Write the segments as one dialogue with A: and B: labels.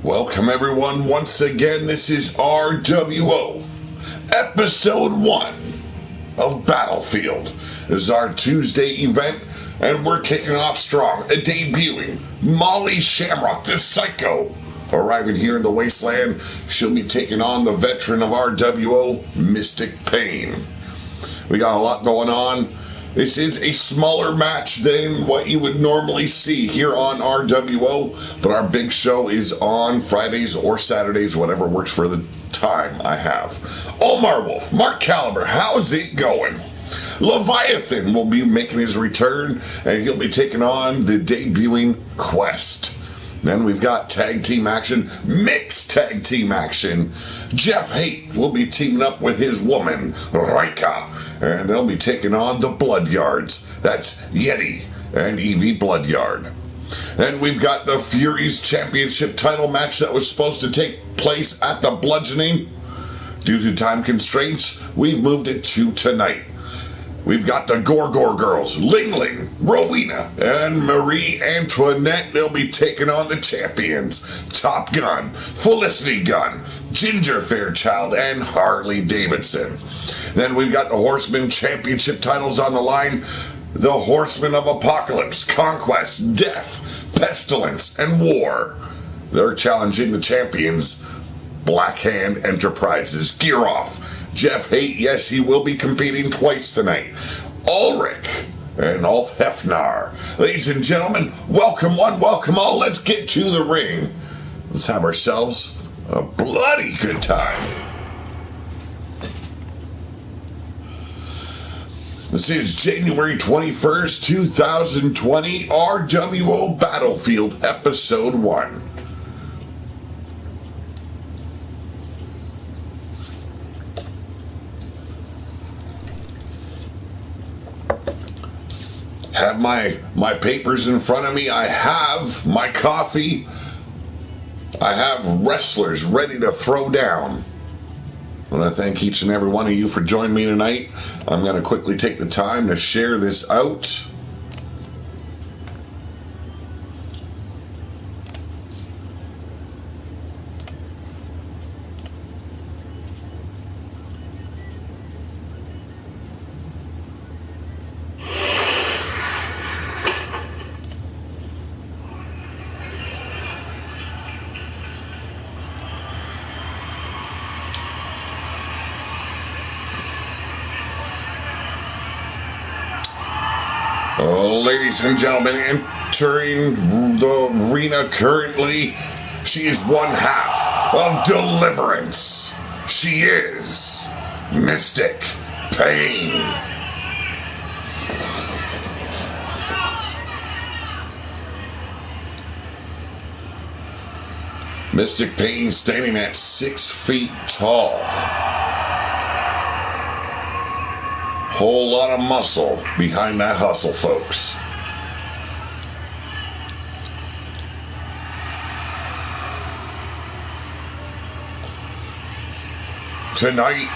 A: Welcome everyone once again. This is RWO, episode 1 of Battlefield. This is our Tuesday event, and we're kicking off strong, debuting Molly Shamrock, the Psycho. Arriving here in the Wasteland, she'll be taking on the veteran of RWO, Mystic Pain. We got a lot going on. This is a smaller match than what you would normally see here on RWO, but our big show is on Fridays or Saturdays, whatever works for the time I have. Omar Wolf, Mark Caliber, how's it going? Leviathan will be making his return, and he'll be taking on the debuting Quest. Then we've got tag team action, mixed tag team action. Jeff Haight will be teaming up with his woman, Rika, and they'll be taking on the Bloodyards. That's Yeti and Evie Bloodyard. Then we've got the Furies Championship title match that was supposed to take place at the Bludgeoning. Due to time constraints, we've moved it to tonight. We've got the Gorgor girls, Ling Ling, Rowena, and Marie Antoinette. They'll be taking on the champions, Top Gun, Felicity Gunn, Ginger Fairchild, and Harley Davidson. Then we've got the Horsemen Championship titles on the line. The Horsemen of Apocalypse, Conquest, Death, Pestilence, and War. They're challenging the champions, Black Hand Enterprises. Gear off. Jeff Haight, yes, he will be competing twice tonight. Ulrich and Ulf Hefnar. Ladies and gentlemen, welcome one, welcome all. Let's get to the ring. Let's have ourselves a bloody good time. This is January 21st, 2020, RWO Battlefield, Episode 1. Have my papers in front of me. I have my coffee. I have wrestlers ready to throw down. I want to thank each and every one of you for joining me tonight. I'm going to quickly take the time to share this out. Ladies and gentlemen, entering the arena currently, she is one half of Deliverance. She is Mystic Pain. Mystic Pain standing at 6 feet tall. Whole lot of muscle behind that hustle, folks. Tonight,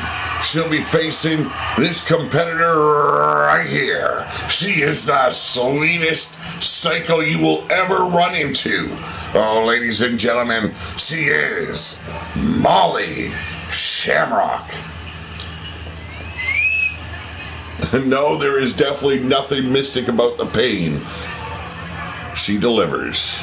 A: she'll be facing this competitor right here. She is the sweetest psycho you will ever run into. Oh, ladies and gentlemen, she is Molly Shamrock. No, there is definitely nothing mystic about the pain. She delivers.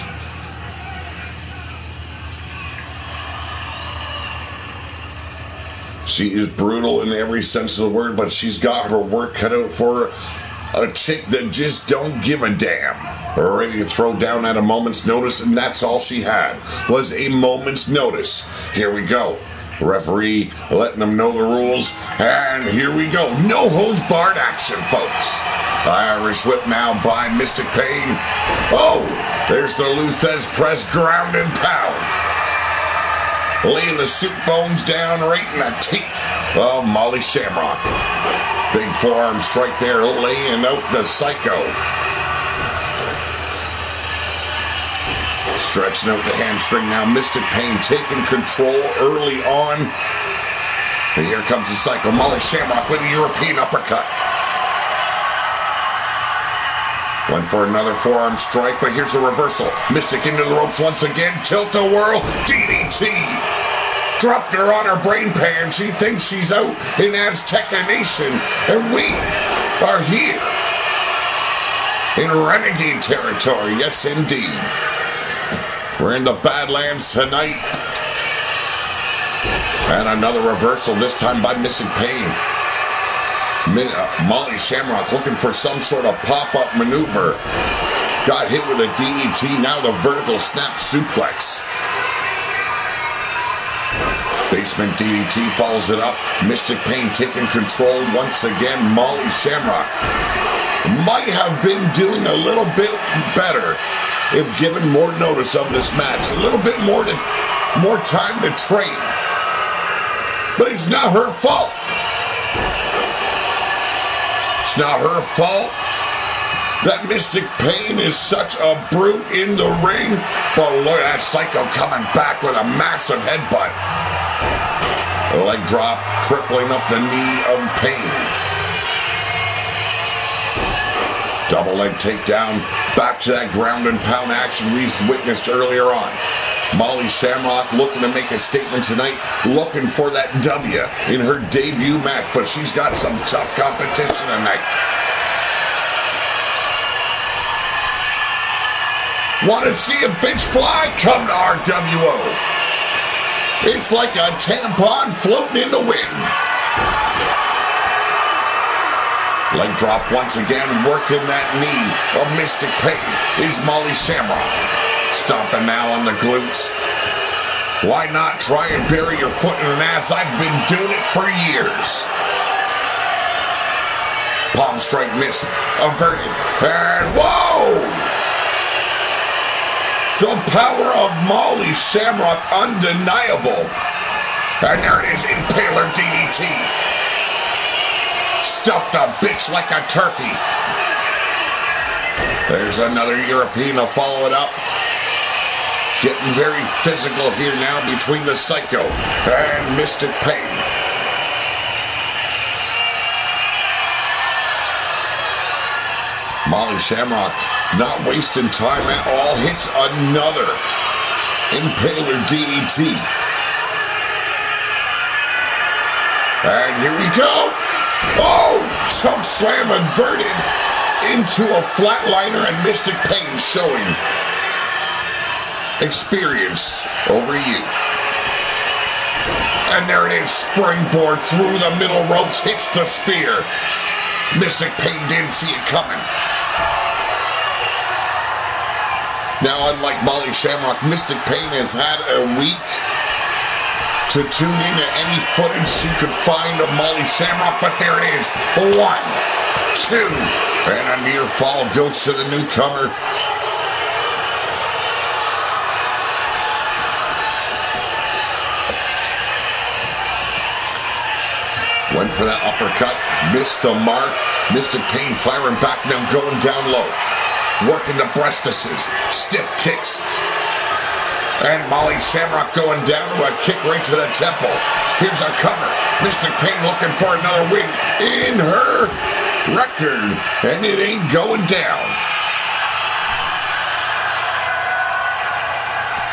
A: She is brutal in every sense of the word, but she's got her work cut out for her. A chick that just don't give a damn. Ready to throw down at a moment's notice, and that's all she had, was a moment's notice. Here we go. Referee letting them know the rules, and here we go. No holds barred action, folks. Irish whip now by Mystic Pain. Oh, there's the Luthez press, ground and pound. Laying the soup bones down right in the teeth of Molly Shamrock. Big forearm strike there, laying out the Psycho. Stretching out the hamstring now. Mystic Pain taking control early on. And here comes the Psycho. Molly Shamrock with a European uppercut. Went for another forearm strike, but here's a reversal. Mystic into the ropes once again. Tilt-a-whirl. DDT. Dropped her on her brain pan. She thinks she's out in Azteca Nation. And we are here in Renegade territory. Yes, indeed. We're in the Badlands tonight. And another reversal, this time by Mystic Pain. Molly Shamrock looking for some sort of pop-up maneuver. Got hit with a DDT, now the vertical snap suplex. Basement DDT follows it up. Mystic Pain taking control once again. Molly Shamrock might have been doing a little bit better if given more notice of this match. A little bit more time to train. But it's not her fault. It's not her fault that Mystic Pain is such a brute in the ring. But look at that Psycho coming back with a massive headbutt. A leg drop, crippling up the knee of Pain. Double leg takedown, back to that ground and pound action we've witnessed earlier on. Molly Shamrock looking to make a statement tonight, looking for that W in her debut match, but she's got some tough competition tonight. Want to see a bitch fly? Come to RWO. It's like a tampon floating in the wind. Leg drop once again, working that knee of Mystic Pain is Molly Shamrock. Stomping now on the glutes. Why not try and bury your foot in an ass? I've been doing it for years. Palm strike missed. Averted. And whoa! The power of Molly Shamrock undeniable. And there it is, Impaler DDT. Stuffed a bitch like a turkey. There's another European to follow it up. Getting very physical here now between the Psycho and Mystic Pain. Molly Shamrock not wasting time at all. Hits another Impaler DDT. And here we go. Oh! Choke slam inverted into a flatliner, and Mystic Pain showing experience over youth. And there it is, springboard through the middle ropes, hits the spear. Mystic Pain didn't see it coming. Now, unlike Molly Shamrock, Mystic Pain has had a week to tune in to any footage she could find of Molly Shamrock, but there it is. 1, 2, and a near fall goes to the newcomer. Went for that uppercut, missed the mark. Mystic Pain firing back, now going down low. Working the breastises, stiff kicks. And Molly Shamrock going down to a kick right to the temple. Here's a cover. Mystic Pain looking for another win in her record. And it ain't going down.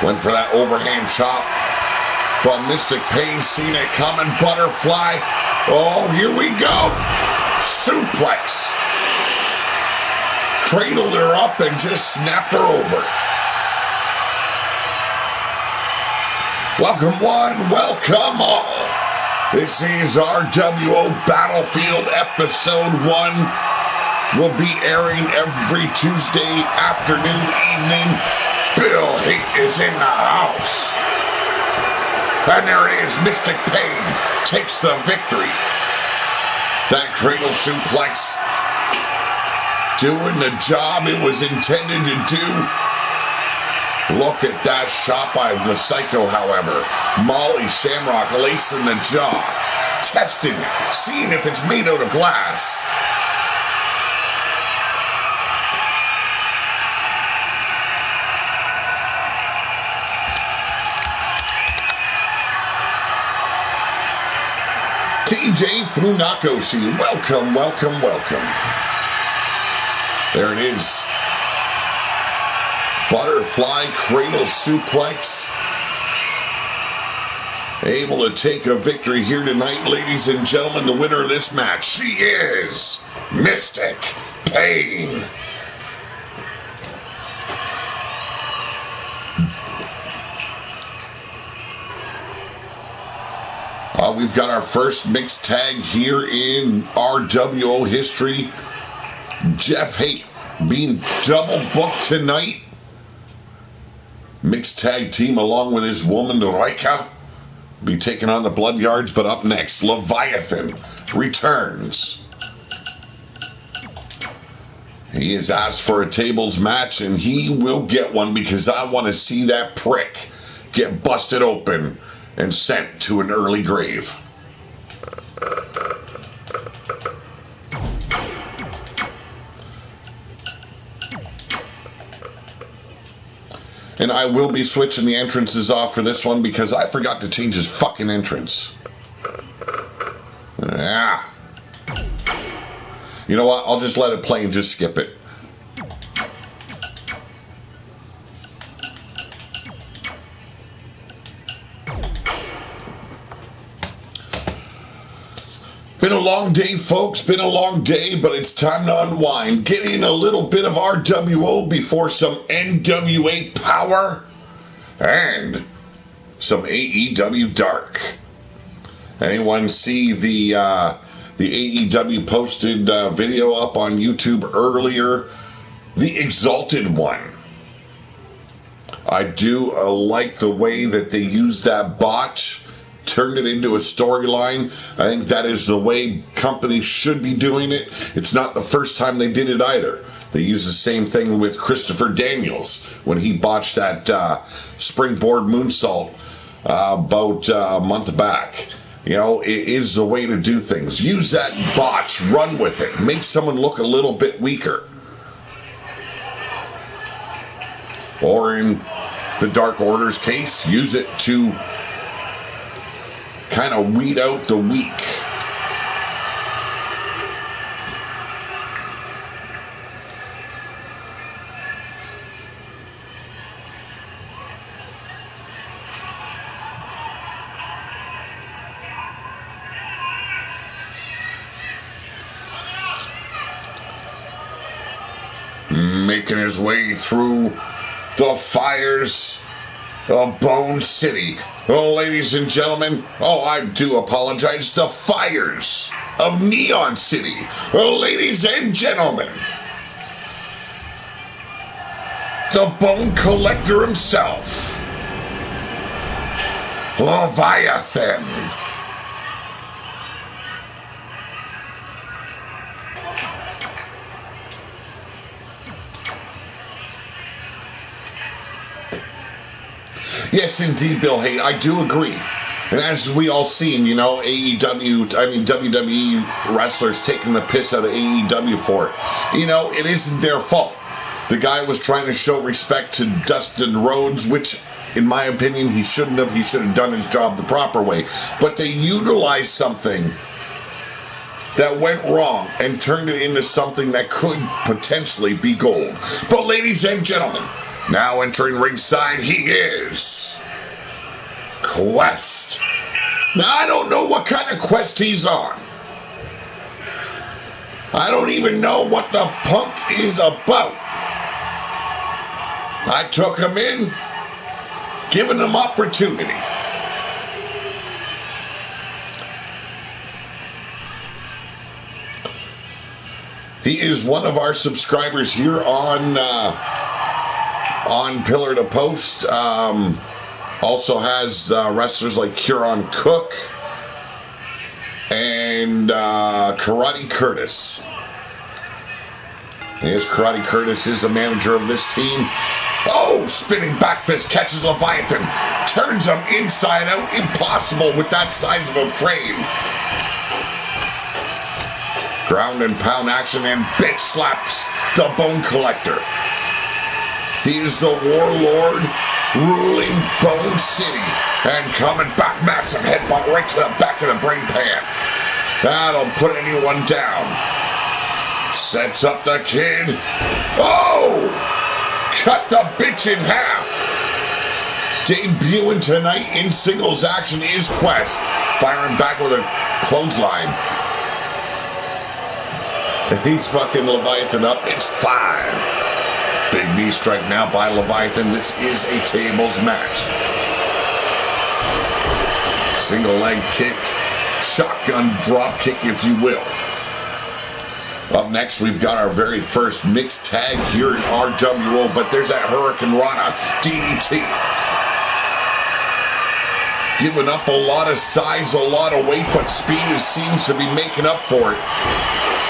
A: Went for that overhand chop. But Mystic Pain seen it coming. Butterfly. Oh, here we go. Suplex. Cradled her up and just snapped her over. Welcome one, welcome all. This is RWO Battlefield episode 1. Will be airing every Tuesday afternoon, evening. Bill Hate is in the house. And there it is, Mystic Pain takes the victory. That cradle suplex doing the job it was intended to do. Look at that shot by the Psycho, however. Molly Shamrock lacing the jaw, testing it, seeing if it's made out of glass. TJ Funakoshi, welcome, welcome, welcome. There it is. Butterfly cradle suplex. Able to take a victory here tonight, ladies and gentlemen. The winner of this match, she is Mystic Pain. We've got our first mixed tag here in RWO history. Jeff Haight being double booked tonight. Mixed tag team along with his woman, Reika, be taking on the Blood Yards. But up next, Leviathan returns. He has asked for a tables match, and he will get one because I want to see that prick get busted open and sent to an early grave. And I will be switching the entrances off for this one because I forgot to change his fucking entrance. Yeah. You know what? I'll just let it play and just skip it. Been a long day, folks. Been a long day, but it's time to unwind. Get in a little bit of RWO before some NWA Power and some AEW Dark. Anyone see the AEW posted video up on YouTube earlier? The Exalted One. I do like the way that they used that botch. Turned it into a storyline. I think that is the way companies should be doing it. It's not the first time they did it either. They used the same thing with Christopher Daniels when he botched that springboard moonsault about a month back. You know, it is the way to do things. Use that botch, run with it, make someone look a little bit weaker. Or in the Dark Order's case, use it to kind of weed out the weak. Making his way through the fires of Bone City. Oh, ladies and gentlemen, I do apologize. The fires of Neon City. Oh, ladies and gentlemen, the Bone Collector himself, Leviathan. Yes, indeed, Bill Haight, I do agree. And as we all seen, you know, WWE wrestlers taking the piss out of AEW for it. You know, it isn't their fault. The guy was trying to show respect to Dustin Rhodes, which, in my opinion, he shouldn't have. He should have done his job the proper way. But they utilized something that went wrong and turned it into something that could potentially be gold. But ladies and gentlemen, now entering ringside, he is Quest. Now, I don't know what kind of quest he's on. I don't even know what the punk is about. I took him in, giving him opportunity. He is one of our subscribers here on Pillar to Post. Also has wrestlers like Huron Cook and Karate Curtis. Yes, Karate Curtis is the manager of this team. Oh, spinning back fist, catches Leviathan, turns him inside out. Impossible with that size of a frame. Ground and pound action and bitch slaps the Bone Collector. He is the warlord ruling Bone City. And coming back, massive headbutt right to the back of the brain pan. That'll put anyone down. Sets up the kid. Oh! Cut the bitch in half. Debuting tonight in singles action is Quest. Firing back with a clothesline. He's fucking Leviathan up. It's 5. Big knee strike now by Leviathan. This is a tables match. Single leg kick. Shotgun drop kick, if you will. Up next, we've got our very first mixed tag here in RWO, but there's that Hurricane Rana DDT. Giving up a lot of size, a lot of weight, but speed seems to be making up for it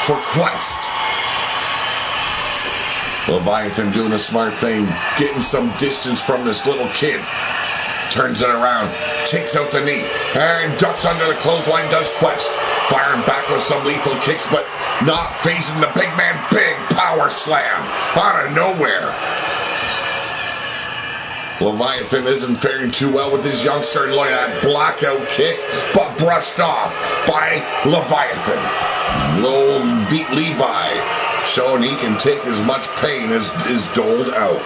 A: for Quest. Leviathan doing a smart thing, getting some distance from this little kid. Turns it around, takes out the knee, and ducks under the clothesline, does Quest. Firing back with some lethal kicks, but not facing the big man. Big power slam out of nowhere. Leviathan isn't faring too well with his youngster. Look at that blackout kick, but brushed off by Leviathan. Old Levi showing he can take as much pain as is doled out.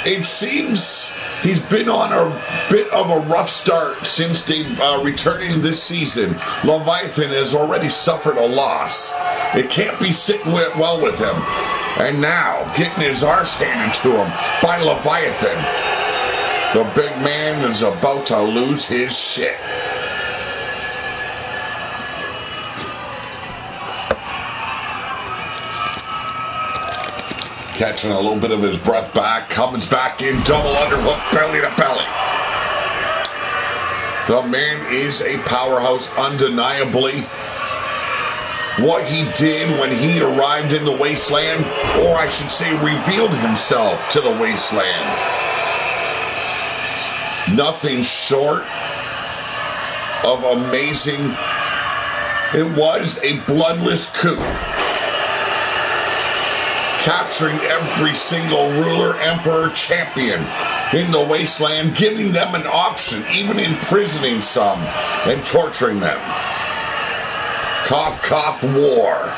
A: It seems he's been on a bit of a rough start since they returning this season. Leviathan has already suffered a loss. It can't be sitting well with him. And now, getting his arse handed to him by Leviathan. The big man is about to lose his shit. Catching a little bit of his breath back, comes back in, double underhook, belly to belly. The man is a powerhouse, undeniably. What he did when he arrived in the wasteland, or I should say revealed himself to the wasteland, nothing short of amazing. It was a bloodless coup. Capturing every single ruler, emperor, champion in the wasteland, giving them an option, even imprisoning some and torturing them. Cough, cough, war.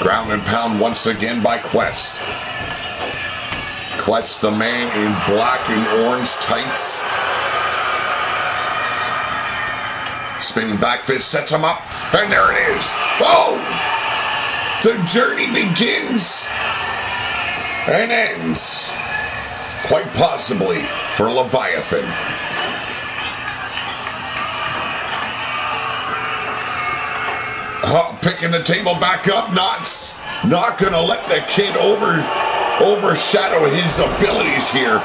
A: Ground and pound once again by Quest. Quest, the man in black and orange tights. Spinning back fist sets him up, and there it is. Oh! The journey begins and ends, quite possibly, for Leviathan. Picking the table back up, not gonna let the kid overshadow his abilities here.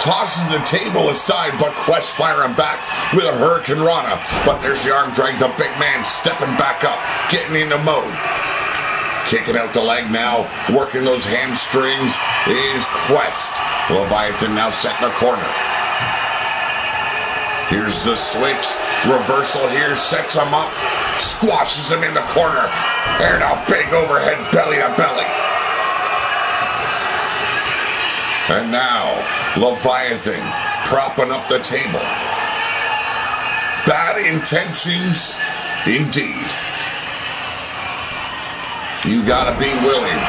A: Tosses the table aside, but Quest firing back with a Hurricane Rana. But there's the arm drag, the big man stepping back up, getting into mode. Kicking out the leg now, working those hamstrings is Quest. Leviathan now set in the corner. Here's the switch. Reversal here, sets him up, squashes him in the corner, and a big overhead belly to belly. And now, Leviathan propping up the table. Bad intentions, indeed. You gotta be willing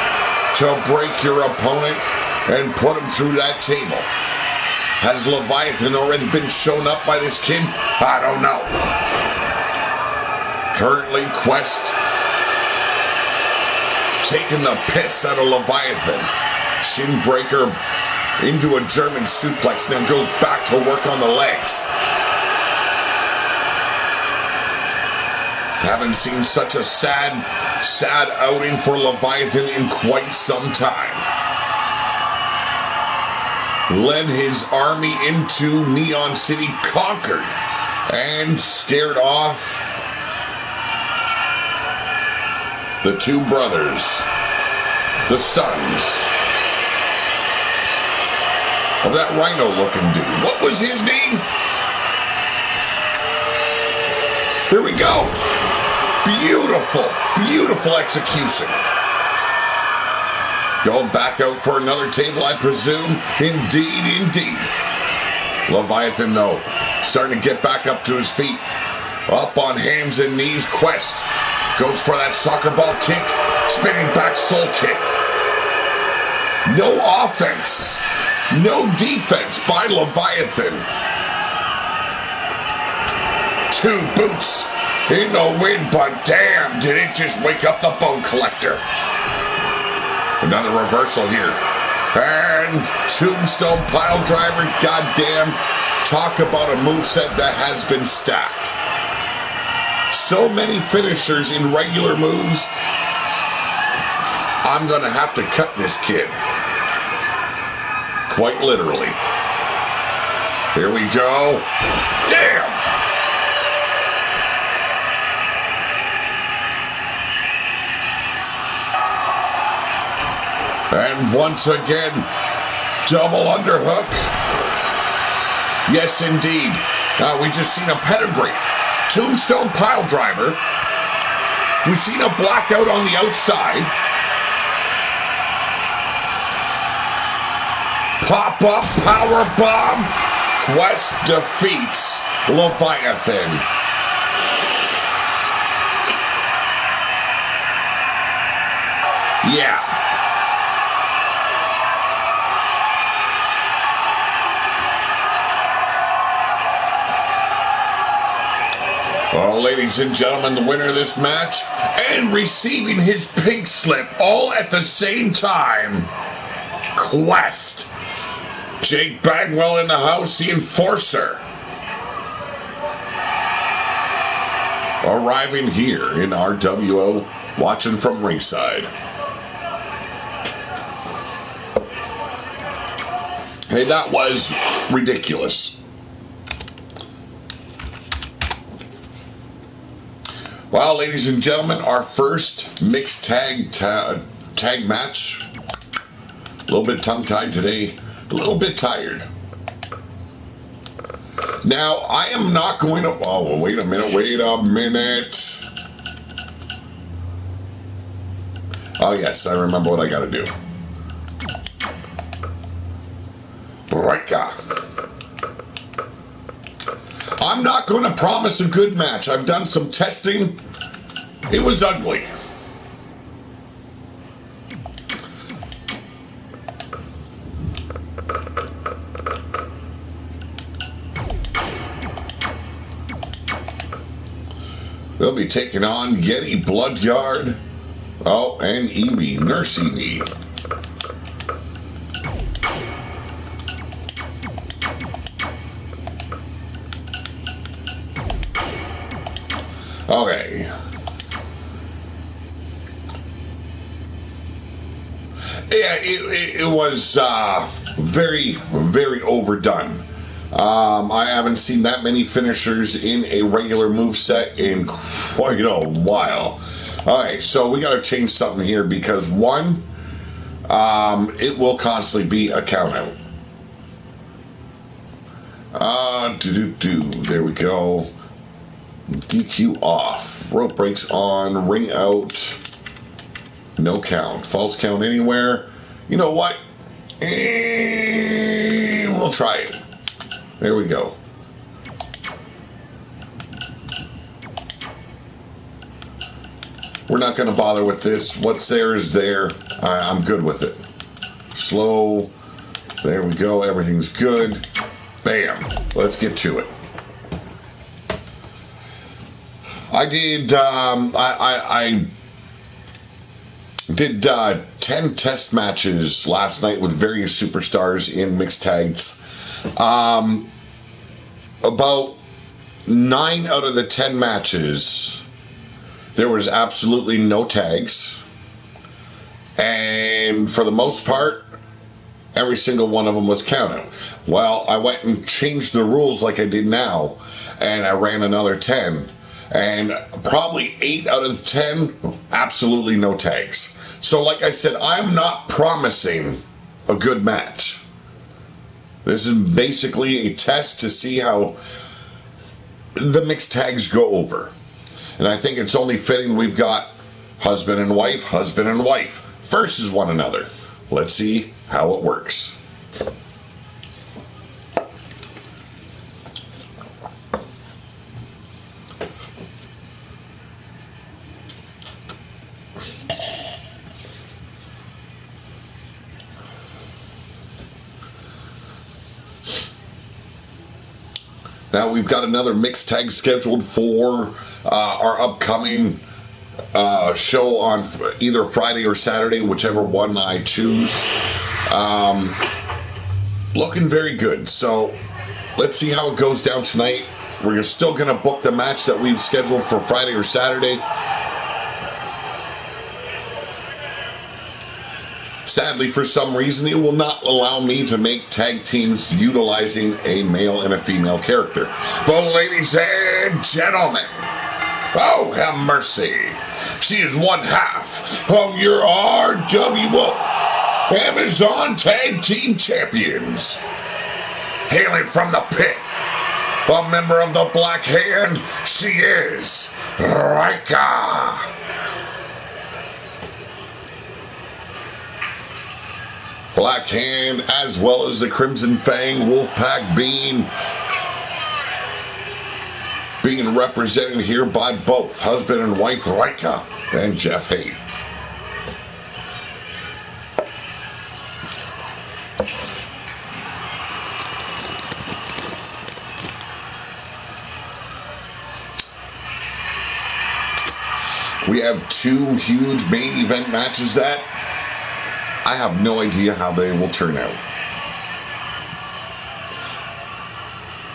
A: to break your opponent and put him through that table. Has Leviathan already been shown up by this kid? I don't know. Currently, Quest taking the piss out of Leviathan. Shin breaker into a German suplex, then goes back to work on the legs. Haven't seen such a sad outing for Leviathan in quite some time. Led his army into Neon City, conquered, and scared off the two brothers, the sons of that rhino-looking dude. What was his name? Here we go. Beautiful, beautiful execution. Going back out for another table, I presume. Indeed. Leviathan, though, starting to get back up to his feet. Up on hands and knees. Quest goes for that soccer ball kick. Spinning back soul kick. No offense. No defense by Leviathan. 2 boots in the wind, but damn, did it just wake up the bone collector. Another reversal here. And tombstone pile driver, goddamn. Talk about a moveset that has been stacked. So many finishers in regular moves. I'm going to have to cut this kid. Quite literally. Here we go. Damn! And once again, double underhook. Yes, indeed. We just seen a pedigree. Tombstone pile driver. We've seen a blackout on the outside. Pop-up power bomb. Quest defeats Leviathan. Yeah. Well, ladies and gentlemen, the winner of this match and receiving his pink slip all at the same time, Quest. Jake Bagwell in the house, the enforcer. Arriving here in RWO, watching from ringside. Hey, that was ridiculous. Well, ladies and gentlemen, our first mixed tag match. A little bit tongue-tied today. A little bit tired. Now, I am not going to... Oh, wait a minute. Oh, yes, I remember what I got to do. Breaker. I'm not going to promise a good match. I've done some testing. It was ugly. They'll be taking on Yeti Bloodyard. Oh, and Evie, Nurse Evie. Okay. Yeah, it was very, very overdone. I haven't seen that many finishers in a regular moveset in quite a while. Alright, so we got to change something here because one, it will constantly be a count out. There we go. DQ off. Rope breaks on. Ring out. No count. False count anywhere. You know what? We'll try it. There we go. We're not going to bother with this. What's there is there. I'm good with it. Slow. There we go. Everything's good. Bam. Let's get to it. I did. I did 10 test matches last night with various superstars in mixed tags. About 9 out of the 10 matches, there was absolutely no tags. And for the most part, every single one of them was counted. Well, I went and changed the rules like I did now, and I ran another 10. And probably 8 out of the 10, absolutely no tags. So like I said, I'm not promising a good match. This is basically a test to see how the mixed tags go over. And I think it's only fitting we've got husband and wife versus one another. let's see how it works. Now we've got another mixed tag scheduled for our upcoming show on either Friday or Saturday, whichever one I choose. Looking very good. So let's see how it goes down tonight. We're still going to book the match that we've scheduled for Friday or Saturday. Sadly, for some reason, it will not allow me to make tag teams utilizing a male and a female character. But ladies and gentlemen, oh, have mercy. She is one half of your RWO Amazon Tag Team Champions. Hailing from the pit, a member of the Black Hand, she is Rika. Black Hand, as well as the Crimson Fang Wolfpack being represented here by both husband and wife Rika and Jeff Haight. We have two huge main event matches that I have no idea how they will turn out.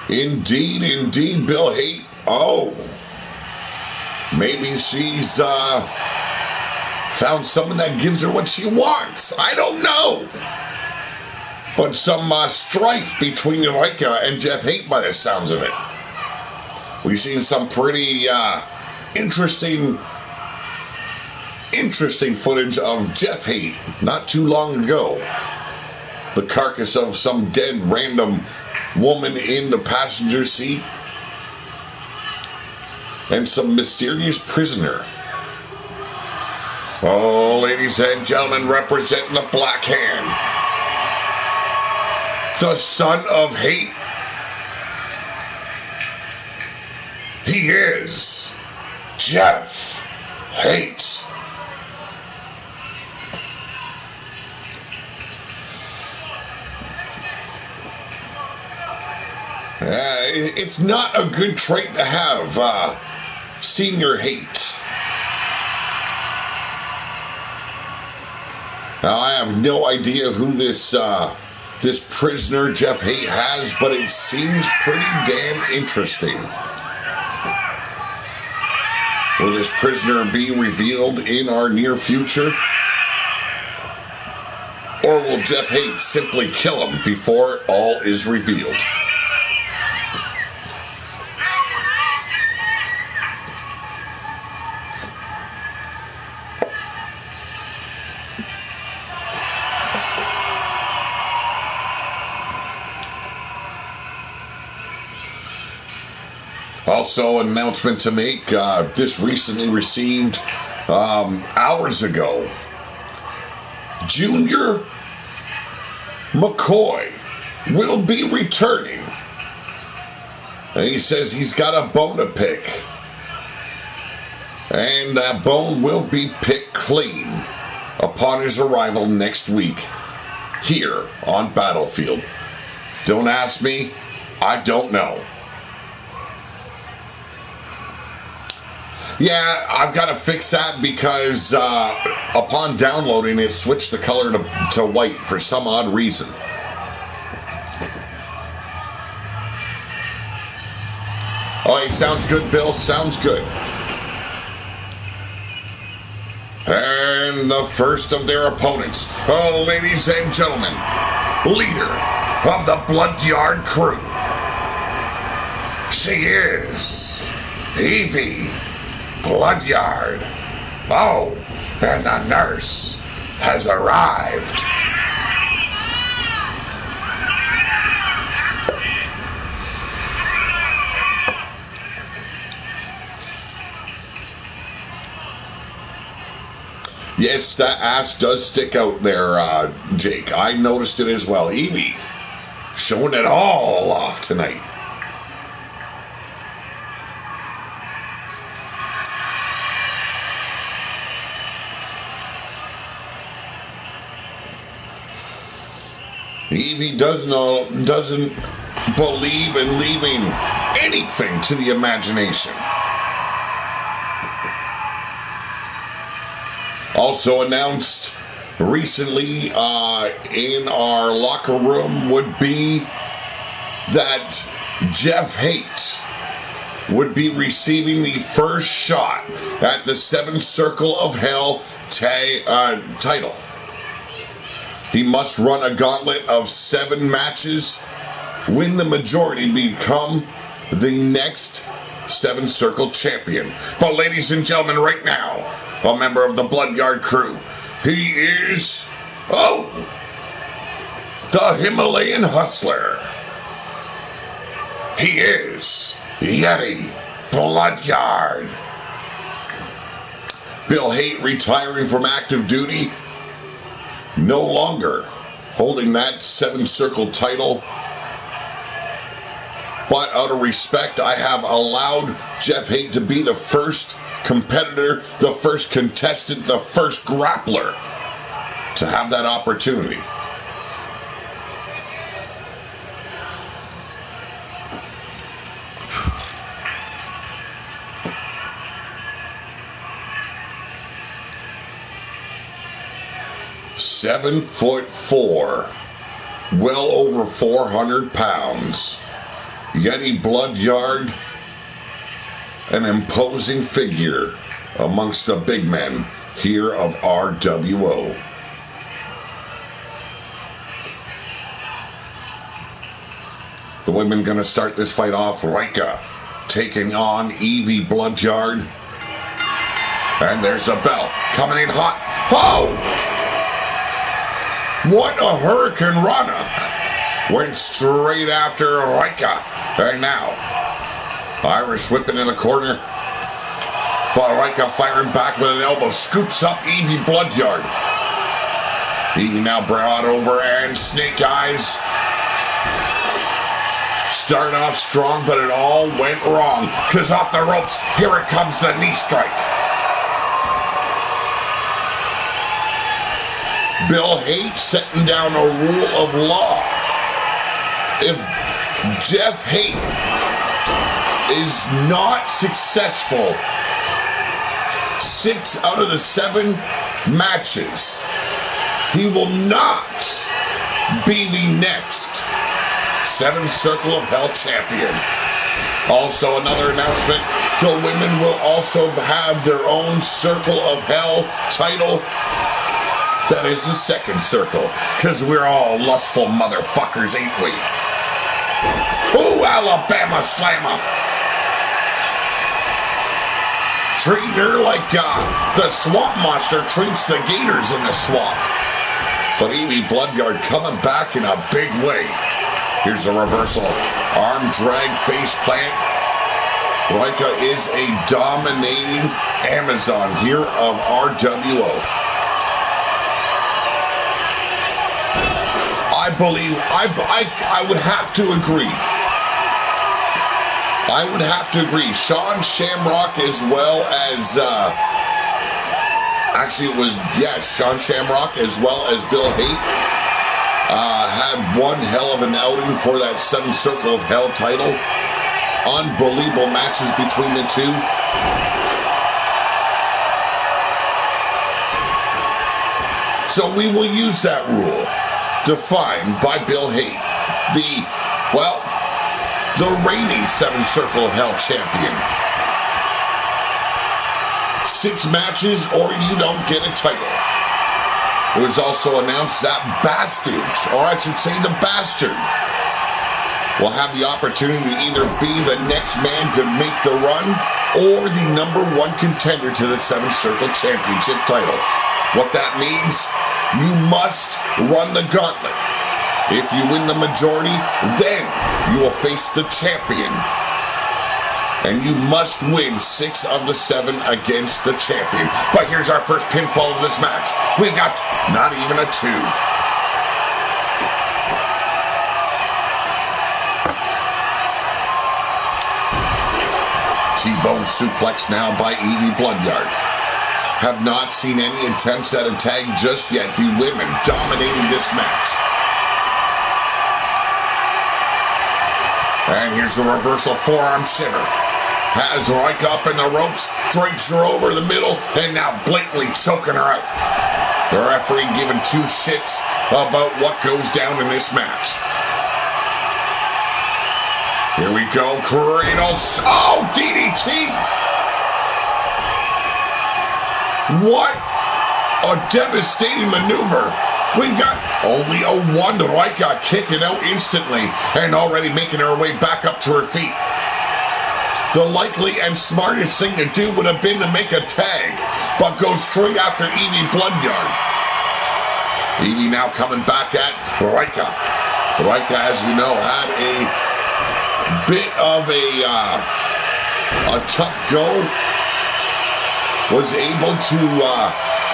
A: Indeed, Bill Haight. Oh, maybe she's found someone that gives her what she wants. I don't know. But some strife between Rika and Jeff Haight by the sounds of it. We've seen some pretty interesting footage of Jeff Haight not too long ago. The carcass of some dead random woman in the passenger seat and some mysterious prisoner. Oh, ladies and gentlemen, representing the Black Hand, the son of Haight. He is Jeff Haight. It's not a good trait to have, Senior Haight. Now, I have no idea who this prisoner Jeff Haight has, but it seems pretty damn interesting. Will this prisoner be revealed in our near future? Or will Jeff Haight simply kill him before all is revealed? Also, an announcement to make. This recently received hours ago. Junior McCoy will be returning. And he says he's got a bone to pick. And that bone will be picked clean upon his arrival next week here on Battlefield. Don't ask me. I don't know. Yeah, I've got to fix that because upon downloading it switched the color to white for some odd reason. Oh, hey, sounds good, Bill. Sounds good. And the first of their opponents, oh, ladies and gentlemen, leader of the Bloodyard crew. She is Evie Bloodyard. Oh, and the nurse has arrived. Yes, that ass does stick out there, Jake. I noticed it as well. Evie showing it all off tonight. Evie doesn't believe in leaving anything to the imagination. Also announced recently in our locker room would be that Jeff Haight would be receiving the first shot at the 7 Circle of Hell title. He must run a gauntlet of 7 matches, win the majority, become the next 7 Circle champion. But ladies and gentlemen, right now, a member of the Bloodyard crew, he is, the Himalayan Hustler. He is Yeti Bloodyard. Bill Haight retiring from active duty, no longer holding that 7 Circle title. But out of respect, I have allowed Jeff Haight to be the first competitor, the first contestant, the first grappler to have that opportunity. "7'4", well over 400 pounds. Yeti Bloodyard, an imposing figure amongst the big men here of RWO. The women going to start this fight off. Rika taking on Evie Bloodyard. And there's a bell coming in hot. Oh! What a Hurricane Rana. Went straight after Rika. And now, Irish whipping in the corner. But Rika firing back with an elbow. Scoops up Evie Bloodyard. Evie now brought over and Snake Eyes. Started off strong, but it all went wrong. Because off the ropes, here it comes, the knee strike. Bill Haight setting down a rule of law. If Jeff Haight is not successful 6 out of the 7 matches, he will not be the next 7 Circle of Hell champion. Also, another announcement, the women will also have their own Circle of Hell title. That is the 2nd Circle, because we're all lustful motherfuckers, ain't we? Ooh, Alabama Slammer! Treating her like the swamp monster treats the gators in the swamp. But Evie Bloodyard coming back in a big way. Here's a reversal. Arm drag face plant. Rika is a dominating Amazon here of RWO. I believe, I would have to agree. I would have to agree. Sean Shamrock as well as, actually it was, yes, Sean Shamrock as well as Bill Haight had one hell of an outing for that 7 Circle of Hell title. Unbelievable matches between the two. So we will use that rule, defined by Bill Haight, the reigning 7 Circle of Hell champion. 6 matches or you don't get a title. It was also announced that Bastard, or I should say the Bastard, will have the opportunity to either be the next man to make the run or the #1 contender to the 7 Circle Championship title. What that means, you must run the gauntlet. If you win the majority, then you will face the champion And you must win 6 of the 7 against the champion. But here's our first pinfall of this match. We've got not even a 2. T-bone suplex now by Evie Bloodyard. Have not seen any attempts at a tag just yet. The women dominating this match. And here's the reversal forearm shiver. Has Reich up in the ropes, drapes her over the middle, and now blatantly choking her out. The referee giving 2 shits about what goes down in this match. Here we go, cradle. Oh, DDT! What a devastating maneuver. We've got only a 1. Reika kicking out instantly and already making her way back up to her feet. The likely and smartest thing to do would have been to make a tag, but go straight after Evie Bloodyard. Evie now coming back at Reika. Reika, as you know, had a bit of a tough go. Was able to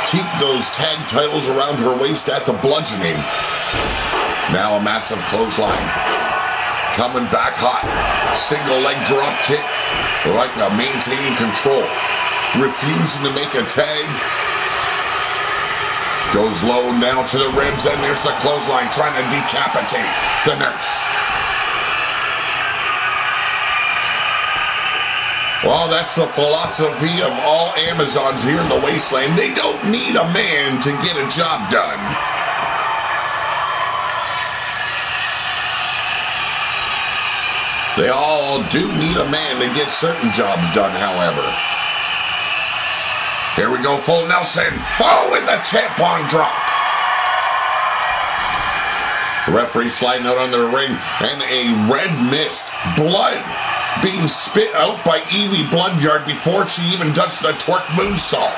A: keep those tag titles around her waist at the bludgeoning. Now a massive clothesline. Coming back hot. Single leg drop kick. Reika maintaining control. Refusing to make a tag. Goes low down to the ribs, and there's the clothesline trying to decapitate the nurse. Well, that's the philosophy of all Amazons here in the wasteland. They don't need a man to get a job done. They all do need a man to get certain jobs done, however. Here we go, full Nelson. Oh, and the tampon drop. The referee sliding out under the ring, and a red mist, blood being spit out by Evie Bloodyard before she even does the twerk moonsault.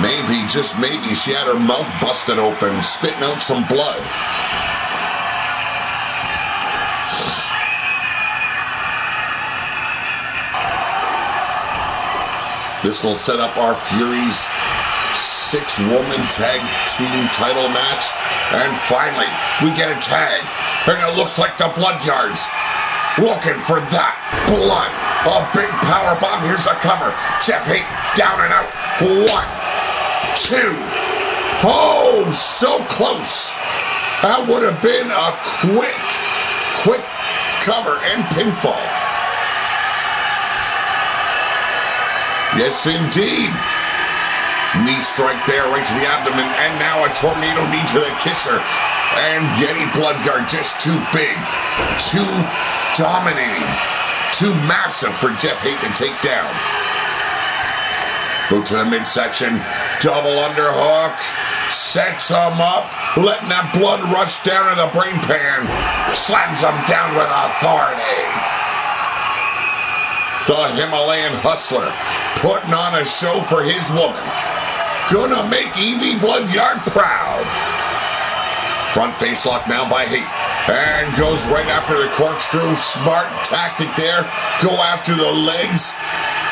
A: Maybe, just maybe, she had her mouth busted open, spitting out some blood. This will set up our Fury's 6-woman tag team title match. And finally, we get a tag. And it looks like the Bloodyards looking for that blood. A big power bomb. Here's the cover. Jeff Haight down and out. 1, 2. Oh, so close. That would have been a quick cover and pinfall. Yes, indeed. Knee strike there right to the abdomen, and now a tornado knee to the kisser. And Yeti Bloodyard just too big, too dominating, too massive for Jeff Haight to take down. Boot to the midsection, double underhook, sets him up, letting that blood rush down to the brain pan, slams him down with authority. The Himalayan hustler putting on a show for his woman. Gonna make Evie Bloodyard proud. Front face lock now by Haight. And goes right after the corkscrew. Smart tactic there. Go after the legs.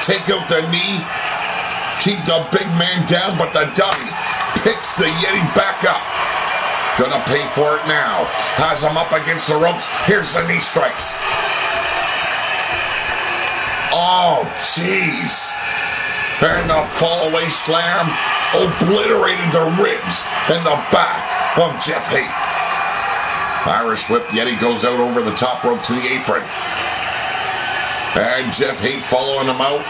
A: Take out the knee. Keep the big man down, but the dummy picks the Yeti back up. Gonna pay for it now. Has him up against the ropes. Here's the knee strikes. Oh, jeez. And the fall-away slam obliterated the ribs and the back of Jeff Haight. Irish whip. Yeti goes out over the top rope to the apron. And Jeff Haight following him out.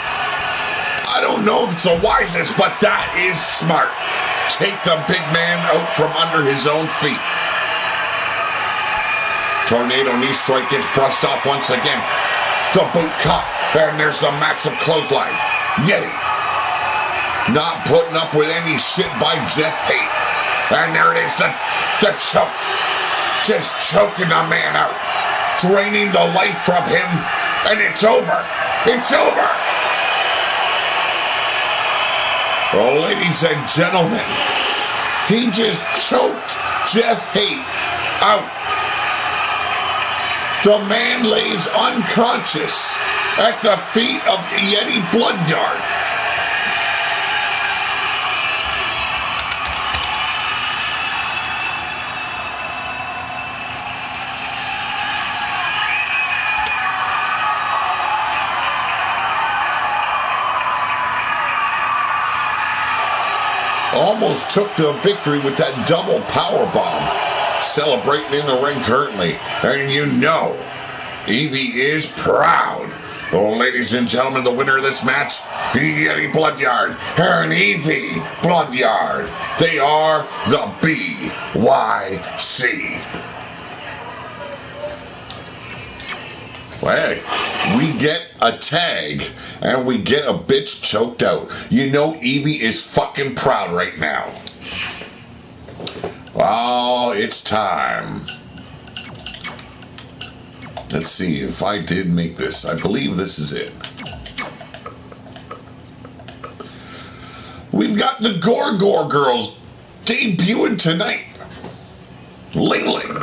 A: I don't know if it's the wisest, but that is smart. Take the big man out from under his own feet. Tornado knee strike gets brushed off once again. The boot cut. And there's the massive clothesline. Yeti not putting up with any shit by Jeff Haight. And there it is, the choke. Just choking the man out. Draining the life from him. And it's over. It's over. Oh, ladies and gentlemen, he just choked Jeff Haight out. The man lays unconscious at the feet of Yeti Bloodyard. Almost took the victory with that double power bomb. Celebrating in the ring currently. And you know, Evie is proud. Oh, ladies and gentlemen, the winner of this match, Yeti Bloodyard and Evie Bloodyard. They are the BYC. Hey, we get a tag and we get a bitch choked out. You know Evie is fucking proud right now. Well, it's time. Let's see if I did make this. I believe this is it. We've got the Gorgor girls debuting tonight. Ling Ling.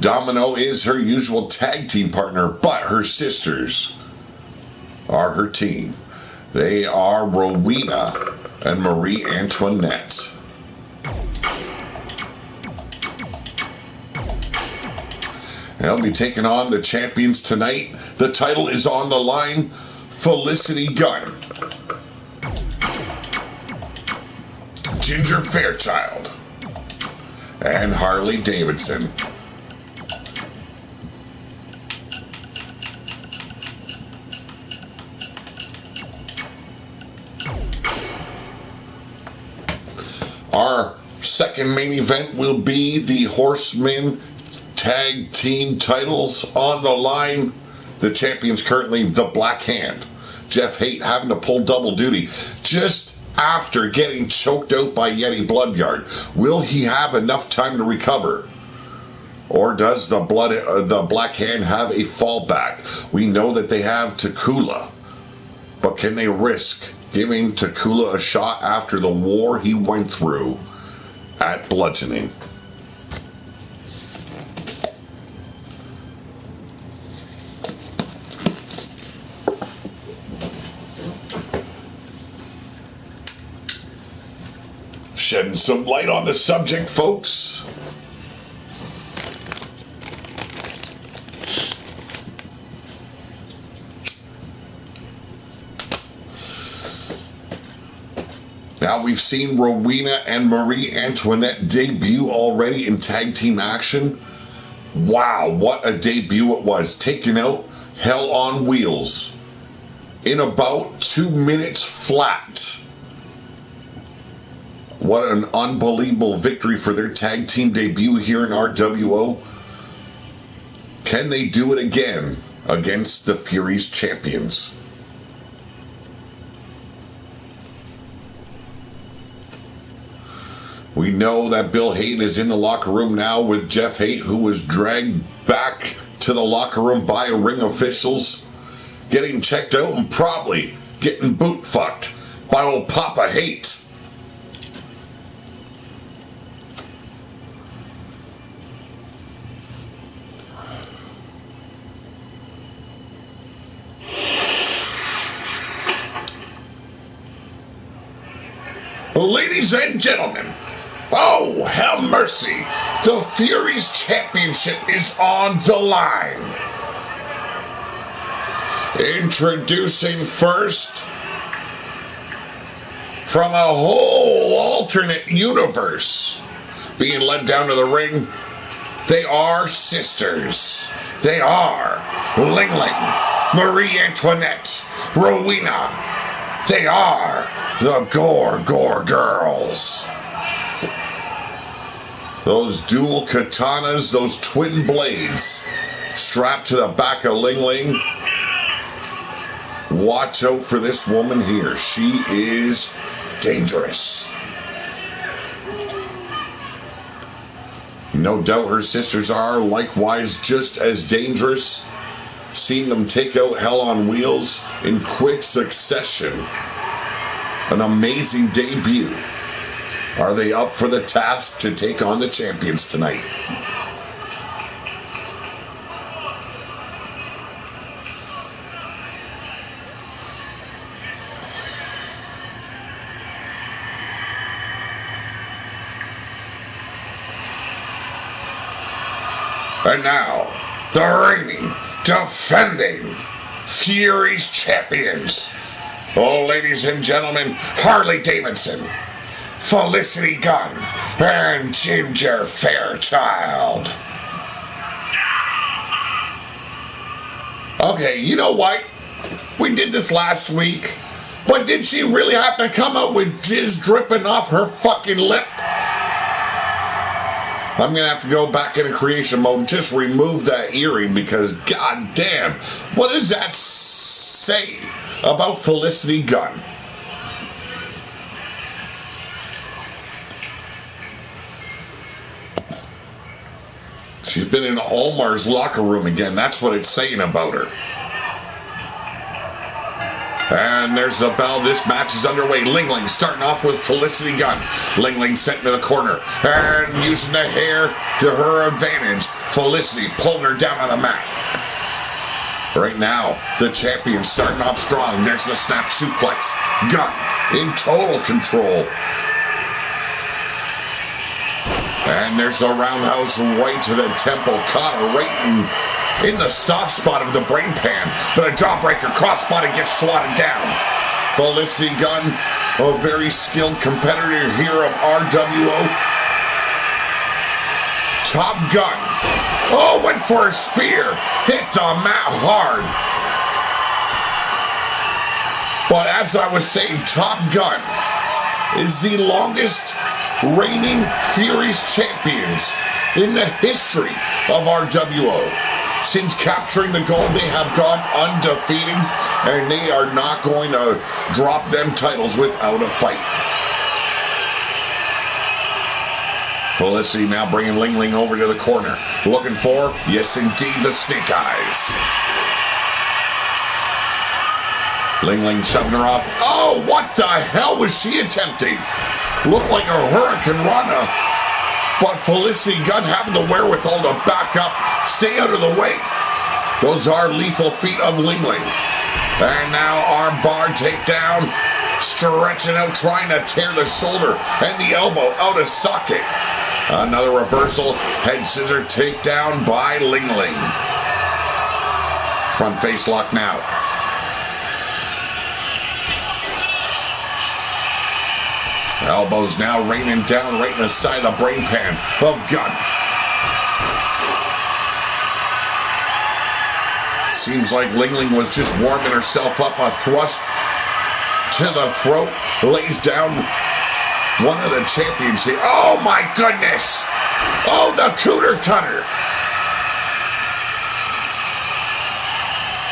A: Domino is her usual tag team partner, but her sisters are her team. They are Rowena and Marie Antoinette. They'll be taking on the champions tonight. The title is on the line. Felicity Gunn, Ginger Fairchild, and Harley Davidson. Our second main event will be the Horsemen Tag Team titles on the line. The champions currently the Black Hand. Jeff Haight having to pull double duty just after getting choked out by Yeti Bloodyard. Will he have enough time to recover? Or does the Black Hand have a fallback? We know that they have Takula. But can they risk giving Takula a shot after the war he went through at bludgeoning? Shedding some light on the subject, folks. Now we've seen Rowena and Marie Antoinette debut already in tag team action. Wow, what a debut it was. Taking out Hell on Wheels in about 2 minutes flat. What an unbelievable victory for their tag team debut here in RWO. Can they do it again against the Fury's champions? We know that Bill Haight is in the locker room now with Jeff Haight, who was dragged back to the locker room by ring officials, getting checked out and probably getting boot fucked by old Papa Haight. Ladies and gentlemen, oh, have mercy. The Fury's championship is on the line. Introducing first, from a whole alternate universe, being led down to the ring, they are sisters. They are Ling Ling, Marie Antoinette, Rowena. They are the Gorgor girls. Those dual katanas, those twin blades strapped to the back of Ling Ling. Watch out for this woman here. She is dangerous. No doubt her sisters are likewise just as dangerous. Seen them take out Hell on Wheels in quick succession. An amazing debut. Are they up for the task to take on the champions tonight? And now, the reigning, defending Fury's champions. Oh, ladies and gentlemen, Harley Davidson, Felicity Gunn, and Ginger Fairchild. Okay, you know what? We did this last week, but did she really have to come out with jizz dripping off her fucking lip? I'm going to have to go back into creation mode, just remove that earring, because goddamn, what does that say about Felicity Gunn? She's been in Omar's locker room again. That's what it's saying about her. And there's the bell. This match is underway. Ling Ling starting off with Felicity Gunn. Ling Ling set into the corner and using the hair to her advantage. Felicity pulling her down on the mat. Right now, the champion starting off strong. There's the snap suplex. Gunn in total control. And there's the roundhouse right to the temple. Caught her right in the soft spot of the brain pan. But a jawbreaker cross spotted gets swatted down. Felicity Gunn, a very skilled competitor here of RWO. Top Gun. Oh, went for a spear. Hit the mat hard. But as I was saying, Top Gun is the longest reigning Fury's champions in the history of RWO. Since capturing the gold, they have gone undefeated, and they are not going to drop them titles without a fight. Felicity now bringing Ling Ling over to the corner. Looking for, yes indeed, the snake eyes. Ling Ling shoving her off. Oh, what the hell was she attempting? Looked like a Hurricane Rana. But Felicity Gunn having the wherewithal to back up, stay out of the way. Those are lethal feet of Ling Ling. And now arm bar takedown. Stretching out, trying to tear the shoulder and the elbow out of socket. Another reversal. Head scissor takedown by Ling Ling. Front face lock now. Elbows now raining down right in the side of the brain pan of Gunn. Seems like Ling Ling was just warming herself up. A thrust to the throat. Lays down one of the champions here. Oh my goodness! Oh, the cooter cutter!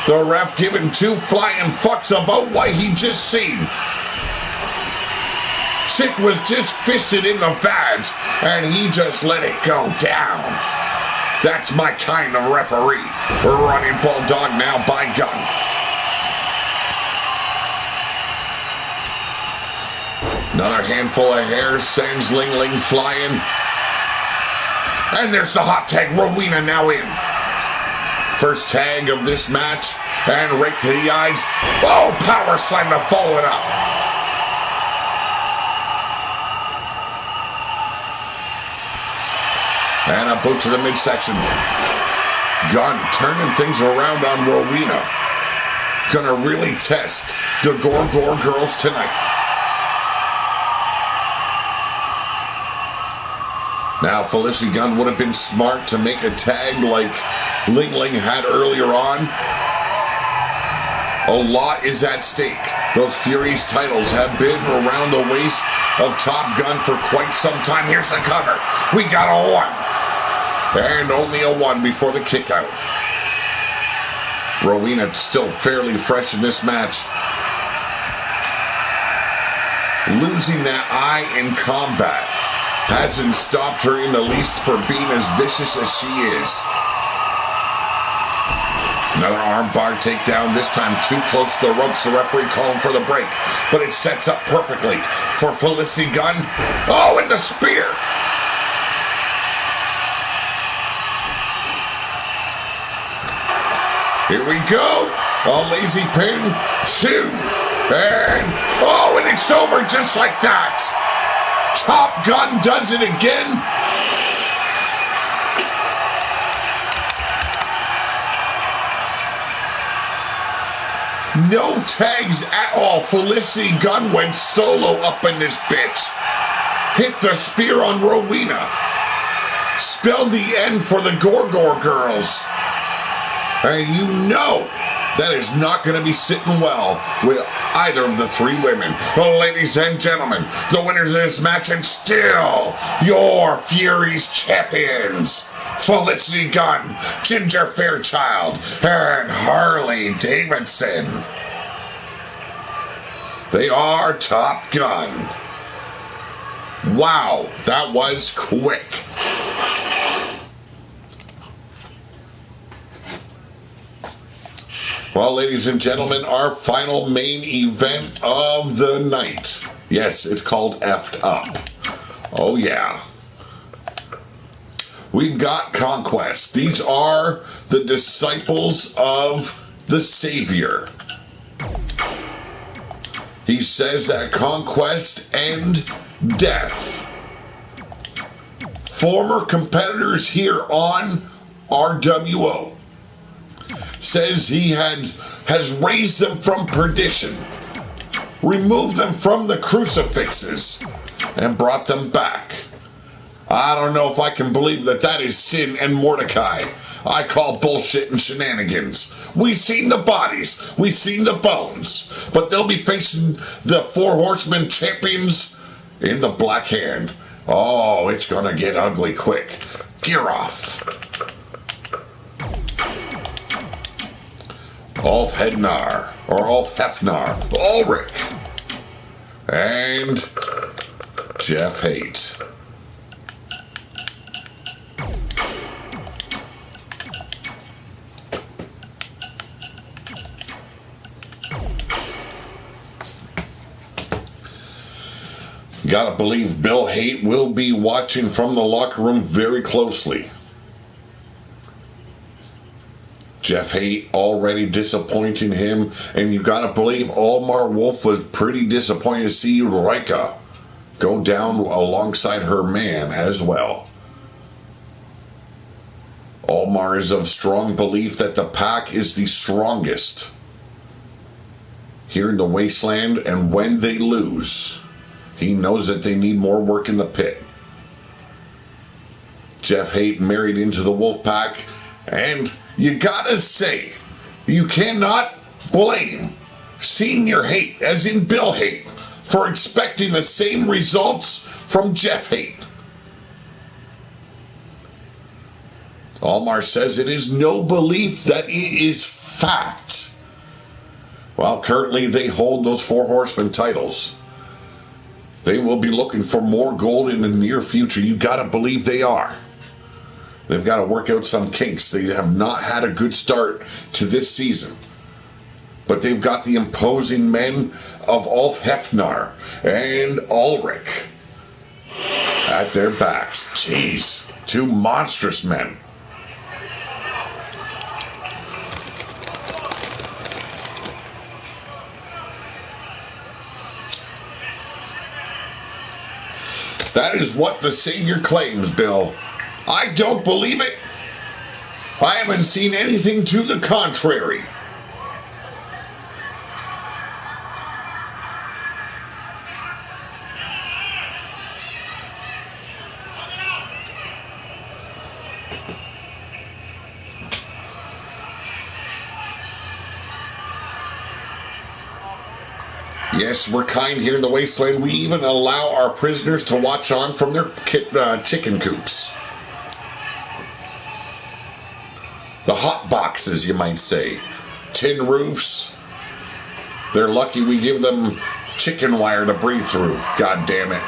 A: The ref giving two flying fucks about what he just seen. Chick was just fisted in the vag, and he just let it go down. That's my kind of referee. We're running Bulldog now by Gunn. Another handful of hair sends Ling Ling flying. And there's the hot tag. Rowena now in. First tag of this match. And right to the eyes. Oh, power slam to follow it up. And a boot to the midsection. Gunn turning things around on Rowena. Gonna really test the Gore girls tonight. Now, Felicity Gunn would have been smart to make a tag like Ling Ling had earlier on. A lot is at stake. Those Fury's titles have been around the waist of Top Gun for quite some time. Here's the cover. We got a one. And only a one before the kick out. Rowena still fairly fresh in this match. Losing that eye in combat hasn't stopped her in the least for being as vicious as she is. Another armbar takedown, this time too close to the ropes. The referee calling for the break, but it sets up perfectly for Felicity Gunn. Oh, and the spear! Here we go. A lazy pin, 2, and oh, and it's over just like that. Top Gun does it again. No tags at all. Felicity Gunn went solo up in this bitch. Hit the spear on Rowena. Spelled the end for the Gorgor girls. And you know that is not going to be sitting well with either of the 3 women. Well, ladies and gentlemen, the winners of this match and still your Fury's champions, Felicity Gunn, Ginger Fairchild, and Harley Davidson. They are Top Gun. Wow, that was quick. Well, ladies and gentlemen, our final main event of the night. Yes, it's called Effed Up. Oh, yeah. We've got Conquest. These are the disciples of the Savior. He says that conquest and death. Former competitors here on RWO. Says he has raised them from perdition, removed them from the crucifixes, and brought them back. I don't know if I can believe that is Sin and Mordecai. I call bullshit and shenanigans. We've seen the bodies, we've seen the bones, but they'll be facing the 4 Horsemen champions in the Black Hand. Oh, it's gonna get ugly quick. Gear off. Ulf Hednar, or Ulf Hefnar, Ulrich, and Jeff Haight. Gotta believe Bill Haight will be watching from the locker room very closely. Jeff Haight already disappointing him, and you gotta believe Almar Wolf was pretty disappointed to see Rika go down alongside her man as well. Almar is of strong belief that the Pack is the strongest here in the Wasteland, and when they lose, he knows that they need more work in the pit. Jeff Haight married into the Wolfpack, and you gotta say, you cannot blame Senior Haight, as in Bill Haight, for expecting the same results from Jeff Haight. Almar says it is no belief that it is fact. Well, currently they hold those 4 Horsemen titles. They will be looking for more gold in the near future. You gotta believe they are. They've got to work out some kinks. They have not had a good start to this season. But they've got the imposing men of Ulf Hefnar and Ulrich at their backs. Jeez, 2 monstrous men. That is what the Savior claims, Bill. I don't believe it. I haven't seen anything to the contrary. Yes, we're kind here in the Wasteland. We even allow our prisoners to watch on from their chicken coops. The hot boxes, you might say. Tin roofs. They're lucky we give them chicken wire to breathe through. God damn it.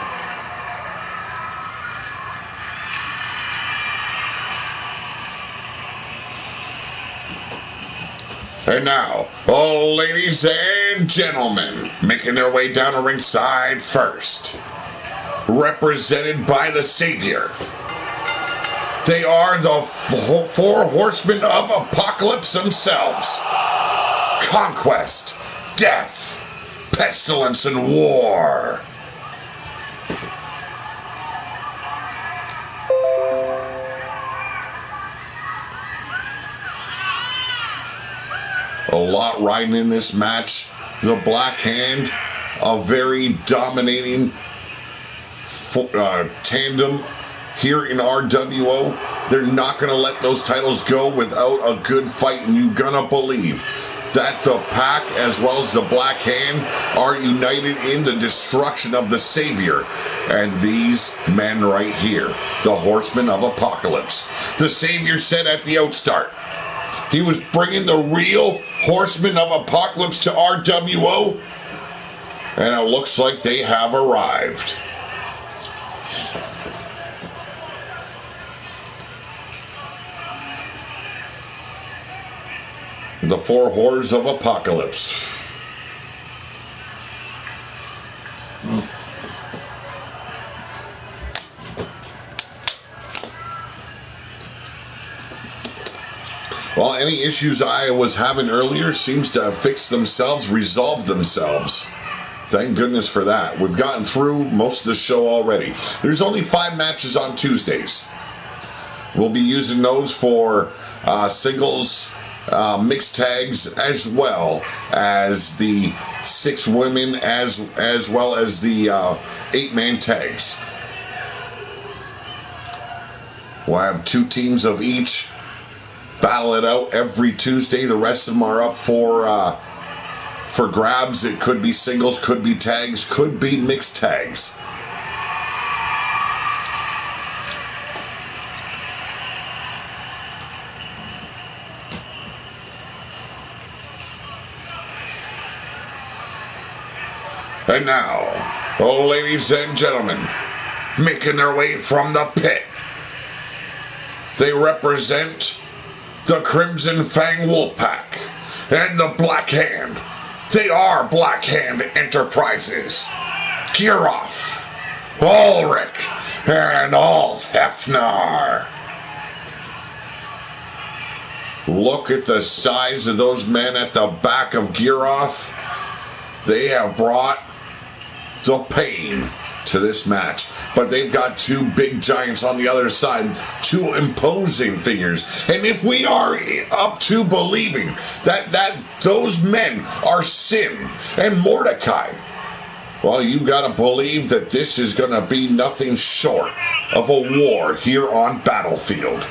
A: And now, ladies and gentlemen, making their way down to ringside first, represented by the Savior. They are the four horsemen of apocalypse themselves. Conquest, death, pestilence, and war. A lot riding in this match. The Black Hand, a very dominating tandem here in RWO. They're not going to let those titles go without a good fight, and you're going to believe that the Pack as well as the Black Hand are united in the destruction of the Savior. And these men right here, the Horsemen of Apocalypse. The Savior said at the outstart, he was bringing the real Horsemen of Apocalypse to RWO, and it looks like they have arrived. The four horrors of Apocalypse. Well, any issues I was having earlier seems to have fixed themselves, resolved themselves. Thank goodness for that. We've gotten through most of the show already. There's only 5 matches on Tuesdays. We'll be using those for singles, mixed tags, as well as the 6 women, as well as the 8-man tags. We'll have 2 teams of each. Battle it out every Tuesday. The rest of them are up for grabs. It could be singles, could be tags, could be mixed tags. And now, ladies and gentlemen, making their way from the pit, they represent the Crimson Fang Wolfpack and the Black Hand. They are Black Hand Enterprises. Giroff, Ulrich, and Ulf Hefner. Look at the size of those men at the back of Giroff. They have brought the pain to this match, but they've got 2 big giants on the other side, 2 imposing figures. And if we are up to believing that those men are Sin and Mordecai, well, you got to believe that this is going to be nothing short of a war here on Battlefield.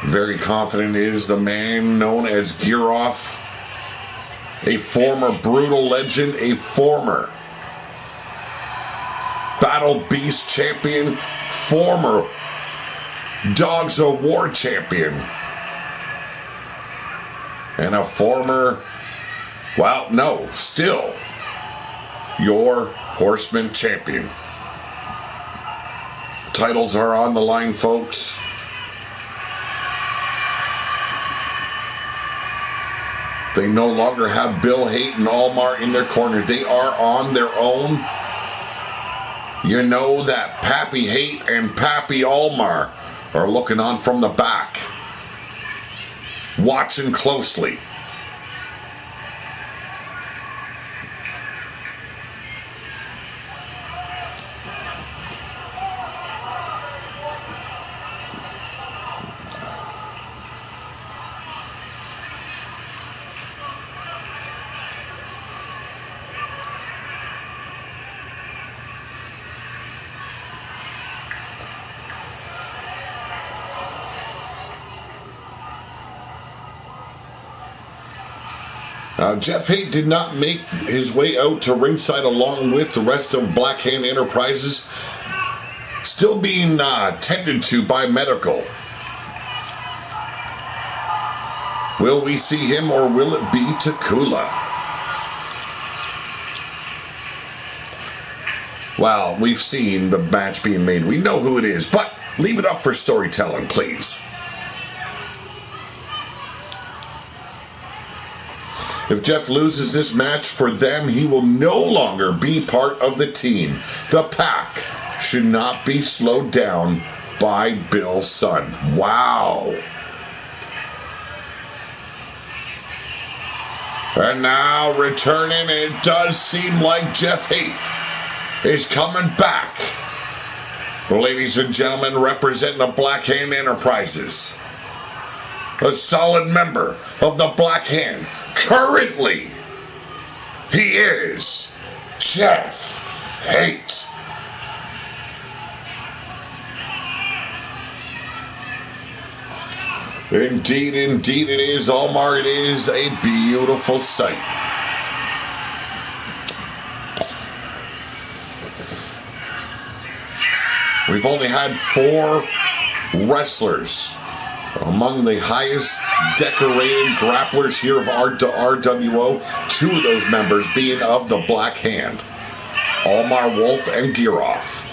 A: Very confident is the man known as Giroff, a former Brutal legend, a former Battle Beast champion, former Dogs of War champion, and a former, well, no, still your Horseman champion. Titles are on the line, folks. They no longer have Bill Haight and Almar in their corner. They are on their own. You know that Pappy Haight and Pappy Almar are looking on from the back, watching closely. Jeff Haight did not make his way out to ringside along with the rest of Black Hand Enterprises, still being tended to by medical. Will we see him, or will it be Takula? Well, we've seen the match being made. We know who it is, but leave it up for storytelling, please. If Jeff loses this match for them, he will no longer be part of the team. The Pack should not be slowed down by Bill's son. Wow. And now returning, it does seem like Jeff Haight is coming back. Ladies and gentlemen, representing the Black Hand Enterprises. A solid member of the Black Hand. Currently, he is Jeff Haight. Indeed, indeed it is, Omar. It is a beautiful sight. We've only had 4 wrestlers among the highest decorated grapplers here of our RWO. 2 of those members being of the Black Hand, Omar Wolf and Giroff.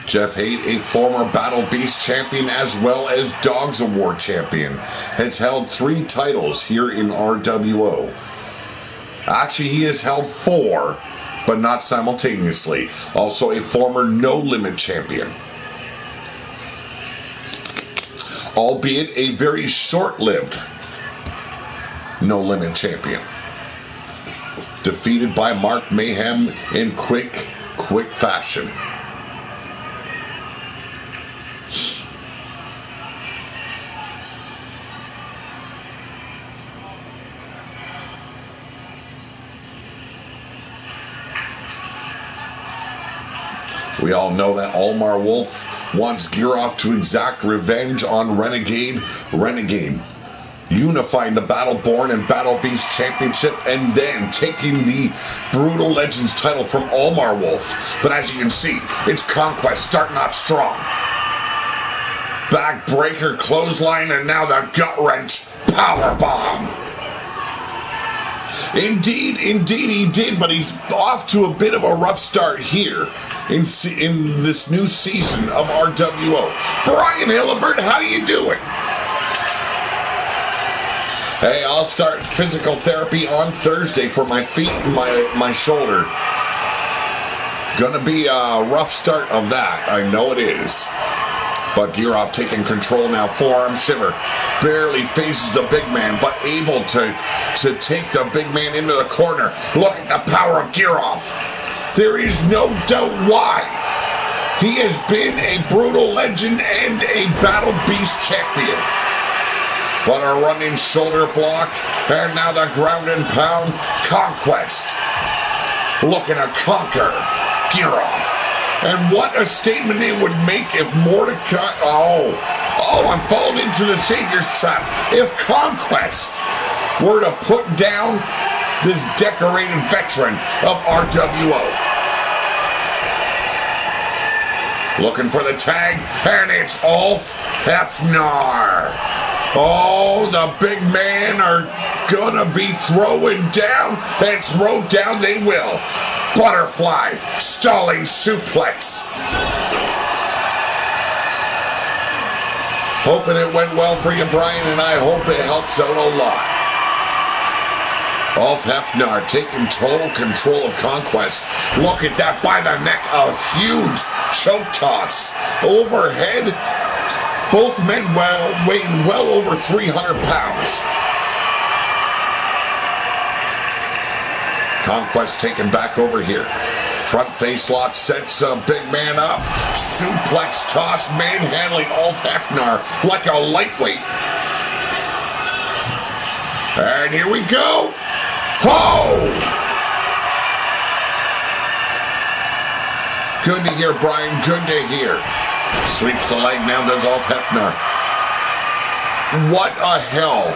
A: Jeff Haight, a former Battle Beast champion as well as Dogs Award champion, has held 3 titles here in RWO. Actually, he has held 4, but not simultaneously. Also a former No Limit champion. Albeit a very short-lived No Limit champion. Defeated by Mark Mayhem in quick fashion. We all know that Omar Wolf wants Giroff to exact revenge on Renegade, unifying the Battleborn and Battle Beast Championship, and then taking the Brutal Legends title from Omar Wolf. But as you can see, it's Conquest starting off strong. Backbreaker, clothesline, and now the gut wrench power bomb. Indeed he did, but he's off to a bit of a rough start here in this new season of RWO. Brian Hillibert, how you doing? Hey, I'll start physical therapy on Thursday for my feet and my shoulder. Gonna be a rough start of that, I know it is. But Giroff taking control now, forearm shiver. Barely faces the big man, but able to take the big man into the corner. Look at the power of Giroff. There is no doubt why. He has been a Brutal Legend and a Battle Beast champion. But a running shoulder block, and now the ground and pound. Conquest looking to conquer Giroff. And what a statement it would make if Mordecai... I'm falling into the Savior's trap. If Conquest were to put down this decorated veteran of RWO. Looking for the tag, and it's Ulf Hefner. Oh, the big man are gonna be throwing down, and throw down they will. Butterfly, stalling suplex. Hoping it went well for you, Brian, and I hope it helps out a lot. Ulf Hefner taking total control of Conquest. Look at that by the neck. A huge choke toss. Overhead. Both men weighing well over 300 pounds. Conquest taken back over here. Front face lock sets a big man up. Suplex toss, manhandling Ulf Hefner like a lightweight. And here we go. Oh! Good to hear, Brian. Good to hear. Sweeps the leg now, does Ulf Hefner. What a hell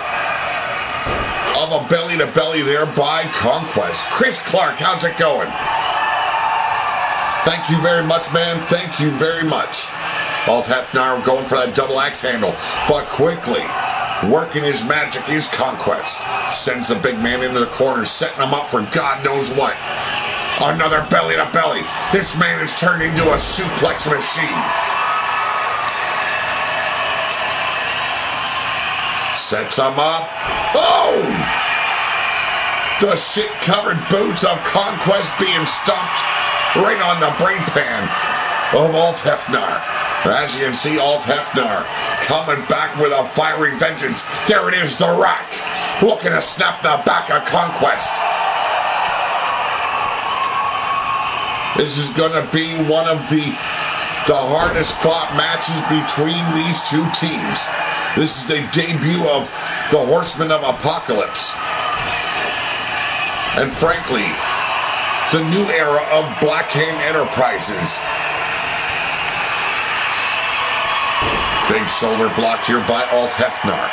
A: of a belly-to-belly there by Conquest. Chris Clark, how's it going? Thank you very much, man. Thank you very much. Ulf Hefner going for that double axe handle, but quickly working his magic is Conquest. Sends the big man into the corner, setting him up for God knows what. Another belly to belly. This man is turned into a suplex machine. Sets him up. Oh! The shit-covered boots of Conquest being stomped right on the brain pan of Ulf Hefner. As you can see, Ulf Hefner coming back with a fiery vengeance. There it is, the rack. Looking to snap the back of Conquest. This is going to be one of the hardest fought matches between these two teams. This is the debut of the Horsemen of Apocalypse. And frankly, the new era of Blackhand Enterprises. Big shoulder block here by Ulf Hefner.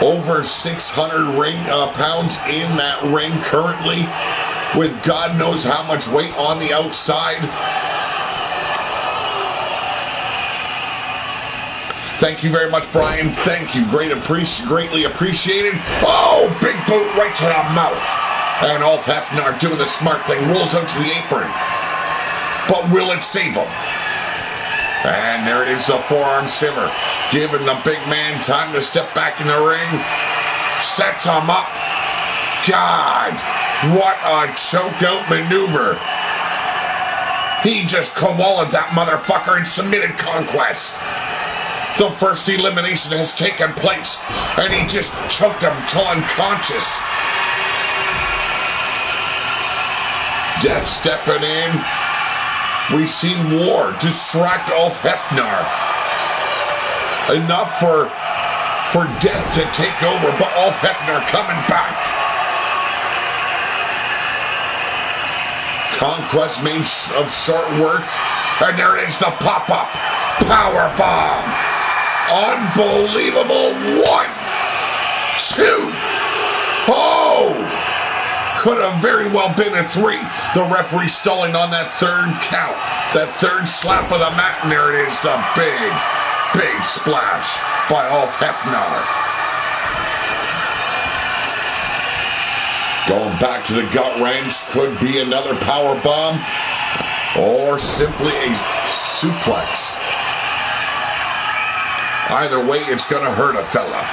A: Over 600 pounds in that ring currently, with God knows how much weight on the outside. Thank you very much, Brian. Thank you. Greatly appreciated. Oh, big boot right to the mouth. And Ulf Hefner doing the smart thing, rolls out to the apron. But will it save him? And there it is, the forearm shimmer, giving the big man time to step back in the ring. Sets him up. God, what a choke-out maneuver. He just koala'd that motherfucker and submitted Conquest. The first elimination has taken place, and he just choked him till unconscious. Death stepping in. We've seen War distract Ulf Hefner. Enough for Death to take over, but Ulf Hefner coming back. Conquest made of short work, and there it is, the pop-up power bomb. Unbelievable. 1, 2. Oh! Could have very well been a 3. The referee stalling on that third count. That third slap of the mat, and there it is, the big splash by Ulf Hefner. Going back to the gut wrench, could be another power bomb, or simply a suplex. Either way, it's going to hurt a fella.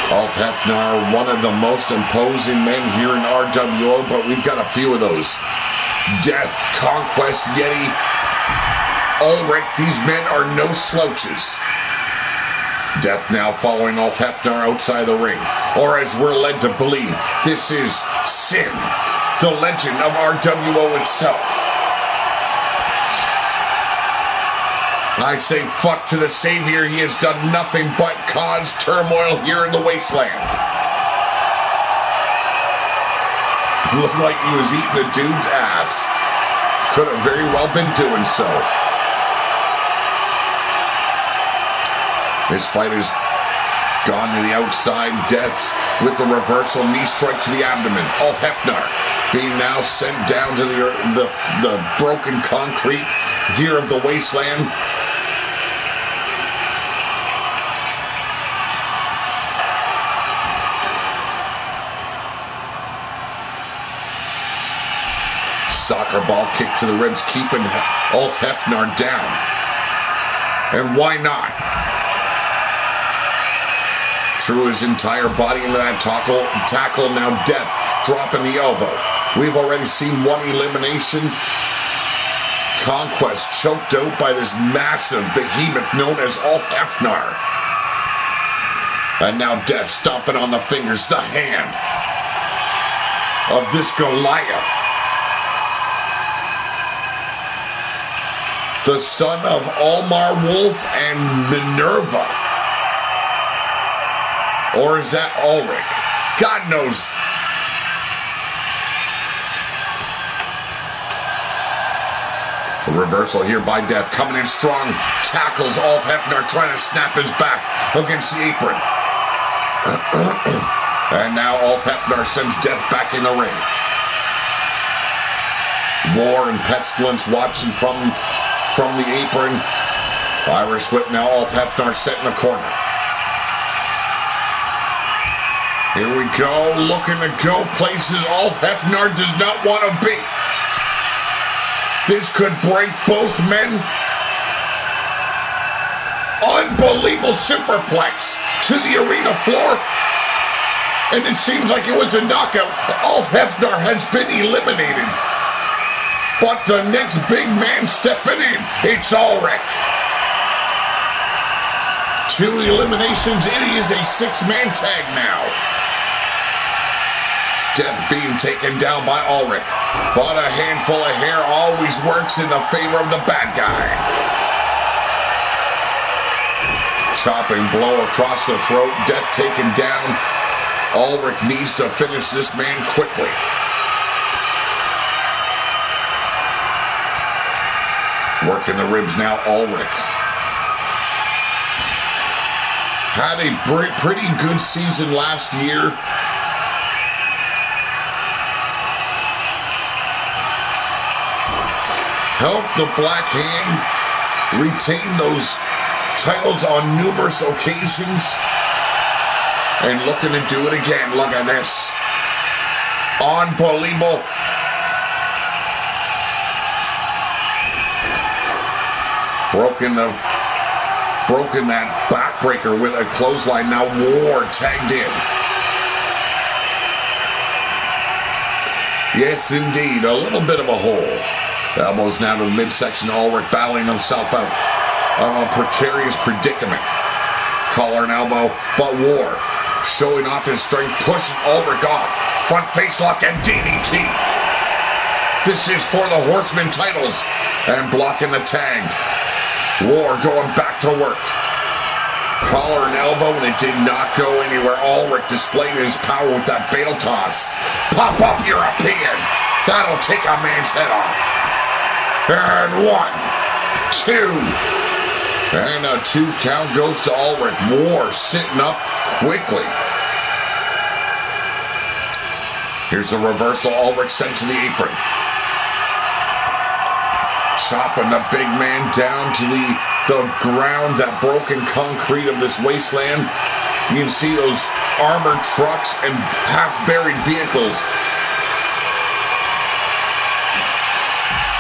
A: Ulf Hefner, one of the most imposing men here in RWO, but we've got a few of those. Death, Conquest, Yeti, Ulrich, these men are no slouches. Death now following Ulf Hefner outside the ring. Or as we're led to believe, this is Sin, the legend of RWO itself. I say fuck to the savior. He has done nothing but cause turmoil here in the wasteland. Looked like he was eating the dude's ass. Could have very well been doing so. This fight has gone to the outside. Deaths with the reversal knee strike to the abdomen. Ulf Hefner being now sent down to the broken concrete here of the wasteland. Soccer ball kick to the ribs, keeping Ulf Hefner down. And why not? Threw his entire body into that tackle. Now Death dropping the elbow. We've already seen one elimination. Conquest choked out by this massive behemoth known as Ulf Hefner. And now Death stomping on the fingers, the hand of this Goliath. The son of Almar Wolf and Minerva. Or is that Ulrich? God knows. A reversal here by Death. Coming in strong. Tackles Ulf Hefner, trying to snap his back against the apron. And now Ulf Hefner sends Death back in the ring. War and Pestilence watching from the apron. Irish whip now. Ulf Hefner set in the corner. Here we go, looking to go places Ulf Hefner does not want to be. This could break both men. Unbelievable superplex to the arena floor. And it seems like it was a knockout. Ulf Hefner has been eliminated. But the next big man stepping in, it's Ulrich. 2 eliminations, it is a 6-man tag now. Death being taken down by Ulrich. But a handful of hair always works in the favor of the bad guy. Chopping blow across the throat. Death taken down. Ulrich needs to finish this man quickly. Working the ribs now, Ulrich. Had a pretty good season last year. Helped the Black Hand retain those titles on numerous occasions. And looking to do it again. Look at this. Unbelievable. Broken that backbreaker with a clothesline. Now War tagged in. Yes, indeed. A little bit of a hole. Elbows now to the midsection. Ulrich battling himself out of a precarious predicament. Collar and elbow, but War showing off his strength, pushing Ulrich off. Front face lock and DDT. This is for the Horseman titles. And blocking the tag. War going back to work. Collar and elbow, and it did not go anywhere. Ulrich displaying his power with that bail toss. Pop up European. That'll take a man's head off. And 1, 2. And a 2 count goes to Ulrich. War sitting up quickly. Here's a reversal. Ulrich sent to the apron. Chopping the big man down to the ground, that broken concrete of this wasteland. You can see those armored trucks and half-buried vehicles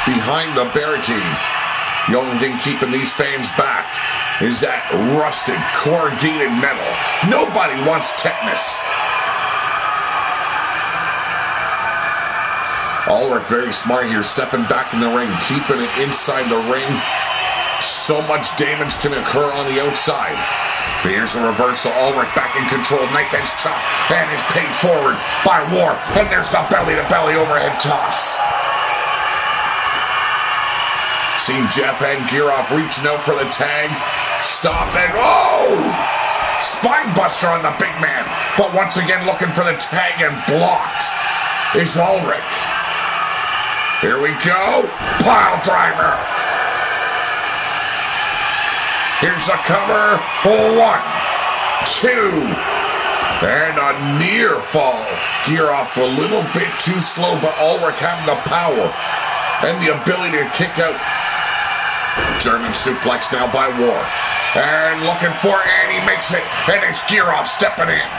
A: behind the barricade. The only thing keeping these fans back is that rusted, corrugated metal. Nobody wants tetanus. Ulrich very smart here, stepping back in the ring, keeping it inside the ring. So much damage can occur on the outside. But here's a reversal. Ulrich back in control. Knife edge chop. And it's paid forward by War. And there's the belly-to-belly overhead toss. Seen Jeff and Giroff reaching out for the tag. Stop and oh! Spine buster on the big man. But once again looking for the tag and blocked is Ulrich. Here we go. Pile driver. Here's a cover. 1, 2. And a near fall. Giroff a little bit too slow, but Ulrich having the power and the ability to kick out. German suplex now by War. And looking for, and he makes it. And it's Giroff stepping in.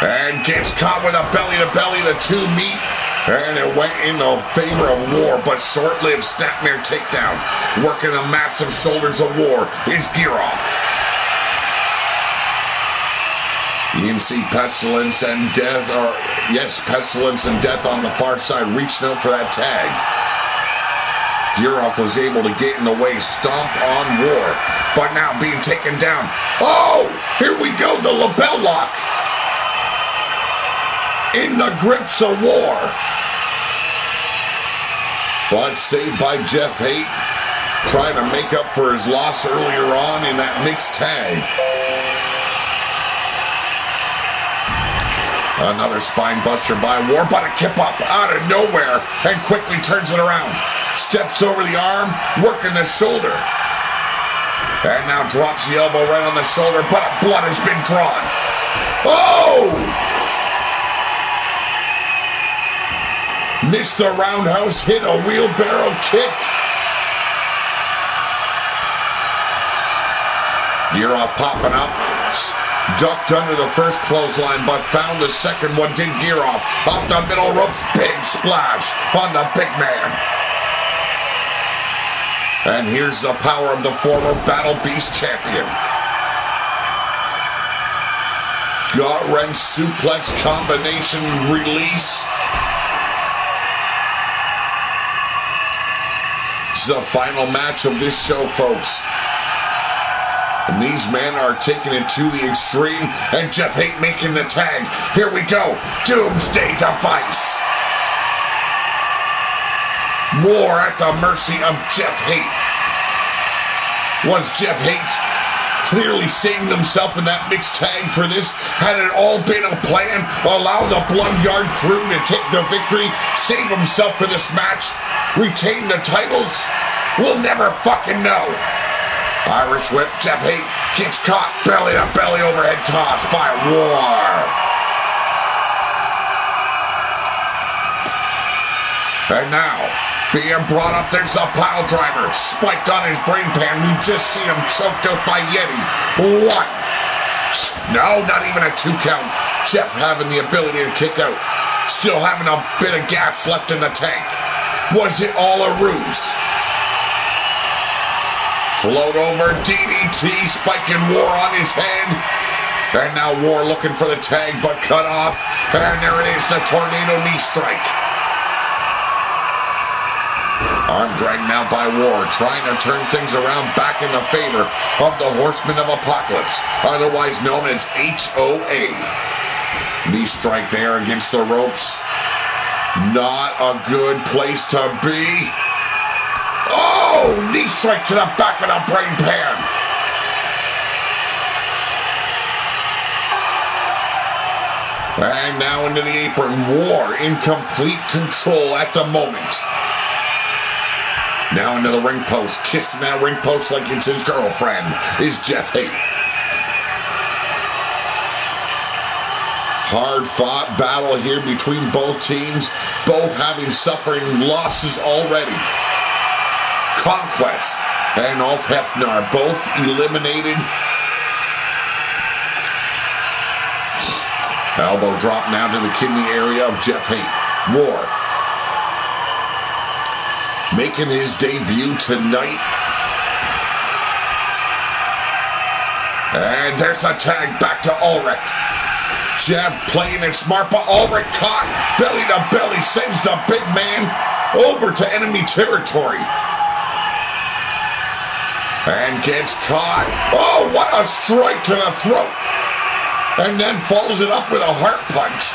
A: And gets caught with a belly-to-belly. The 2 meet. And it went in the favor of War, but short-lived snapmare takedown. Working the massive shoulders of War is Giroff. You can see Pestilence and Death, Pestilence and Death on the far side reaching out for that tag. Giroff was able to get in the way, stomp on War, but now being taken down. Oh, here we go, the lapel lock. In the grips of War. But saved by Jeff Haight, trying to make up for his loss earlier on in that mixed tag. Another spine buster by War, but a kip up out of nowhere and quickly turns it around. Steps over the arm, working the shoulder. And now drops the elbow right on the shoulder, but blood has been drawn. Oh! Missed the roundhouse, hit a wheelbarrow kick. Gearoff popping up. Ducked under the first clothesline, but found the second one. Did Gearoff off the middle ropes. Big splash on the big man. And here's the power of the former Battle Beast champion. Gut-wrench suplex combination release. This is the final match of this show, folks. And these men are taking it to the extreme. And Jeff Haight making the tag. Here we go. Doomsday Device. War at the mercy of Jeff Haight. Was Jeff Haight clearly saving himself in that mixed tag for this? Had it all been a plan? Allow the Bloodyard crew to take the victory? Save himself for this match? Retain the titles? We'll never fucking know. Irish whip. Jeff Haight gets caught belly to belly overhead toss by War. And now, being brought up, there's the pile driver. Spiked on his brain pan. We just see him choked out by Yeti. One. No, not even a 2 count. Jeff having the ability to kick out. Still having a bit of gas left in the tank. Was it all a ruse? Float over, DDT, spiking War on his head. And now War looking for the tag, but cut off. And there it is, the tornado knee strike. Arm dragged now by War, trying to turn things around back in the favor of the Horsemen of Apocalypse, otherwise known as HOA. Knee strike there against the ropes. Not a good place to be. Oh, knee strike to the back of the brain pan. And now into the apron. War in complete control at the moment. Now into the ring post. Kissing that ring post like it's his girlfriend is Jeff Haight. Hard-fought battle here between both teams, both having suffering losses already. Conquest and Ulf Hefner both eliminated. Elbow drop now to the kidney area of Jeff Haight. War making his debut tonight. And there's a tag back to Ulrich. Jeff playing it smart, but Ulrich caught. Belly to belly sends the big man over to enemy territory. And gets caught. Oh, what a strike to the throat. And then follows it up with a heart punch.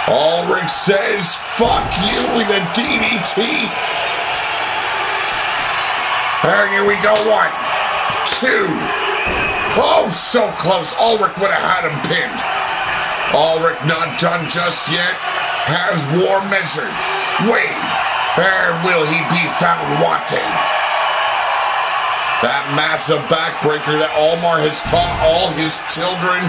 A: Ulrich says, fuck you with a DDT. And here we go. 1, 2. Oh, so close. Ulrich would have had him pinned. Ulrich not done just yet. Has War measured. Wait. Where will he be found wanting? That massive backbreaker that Almar has taught all his children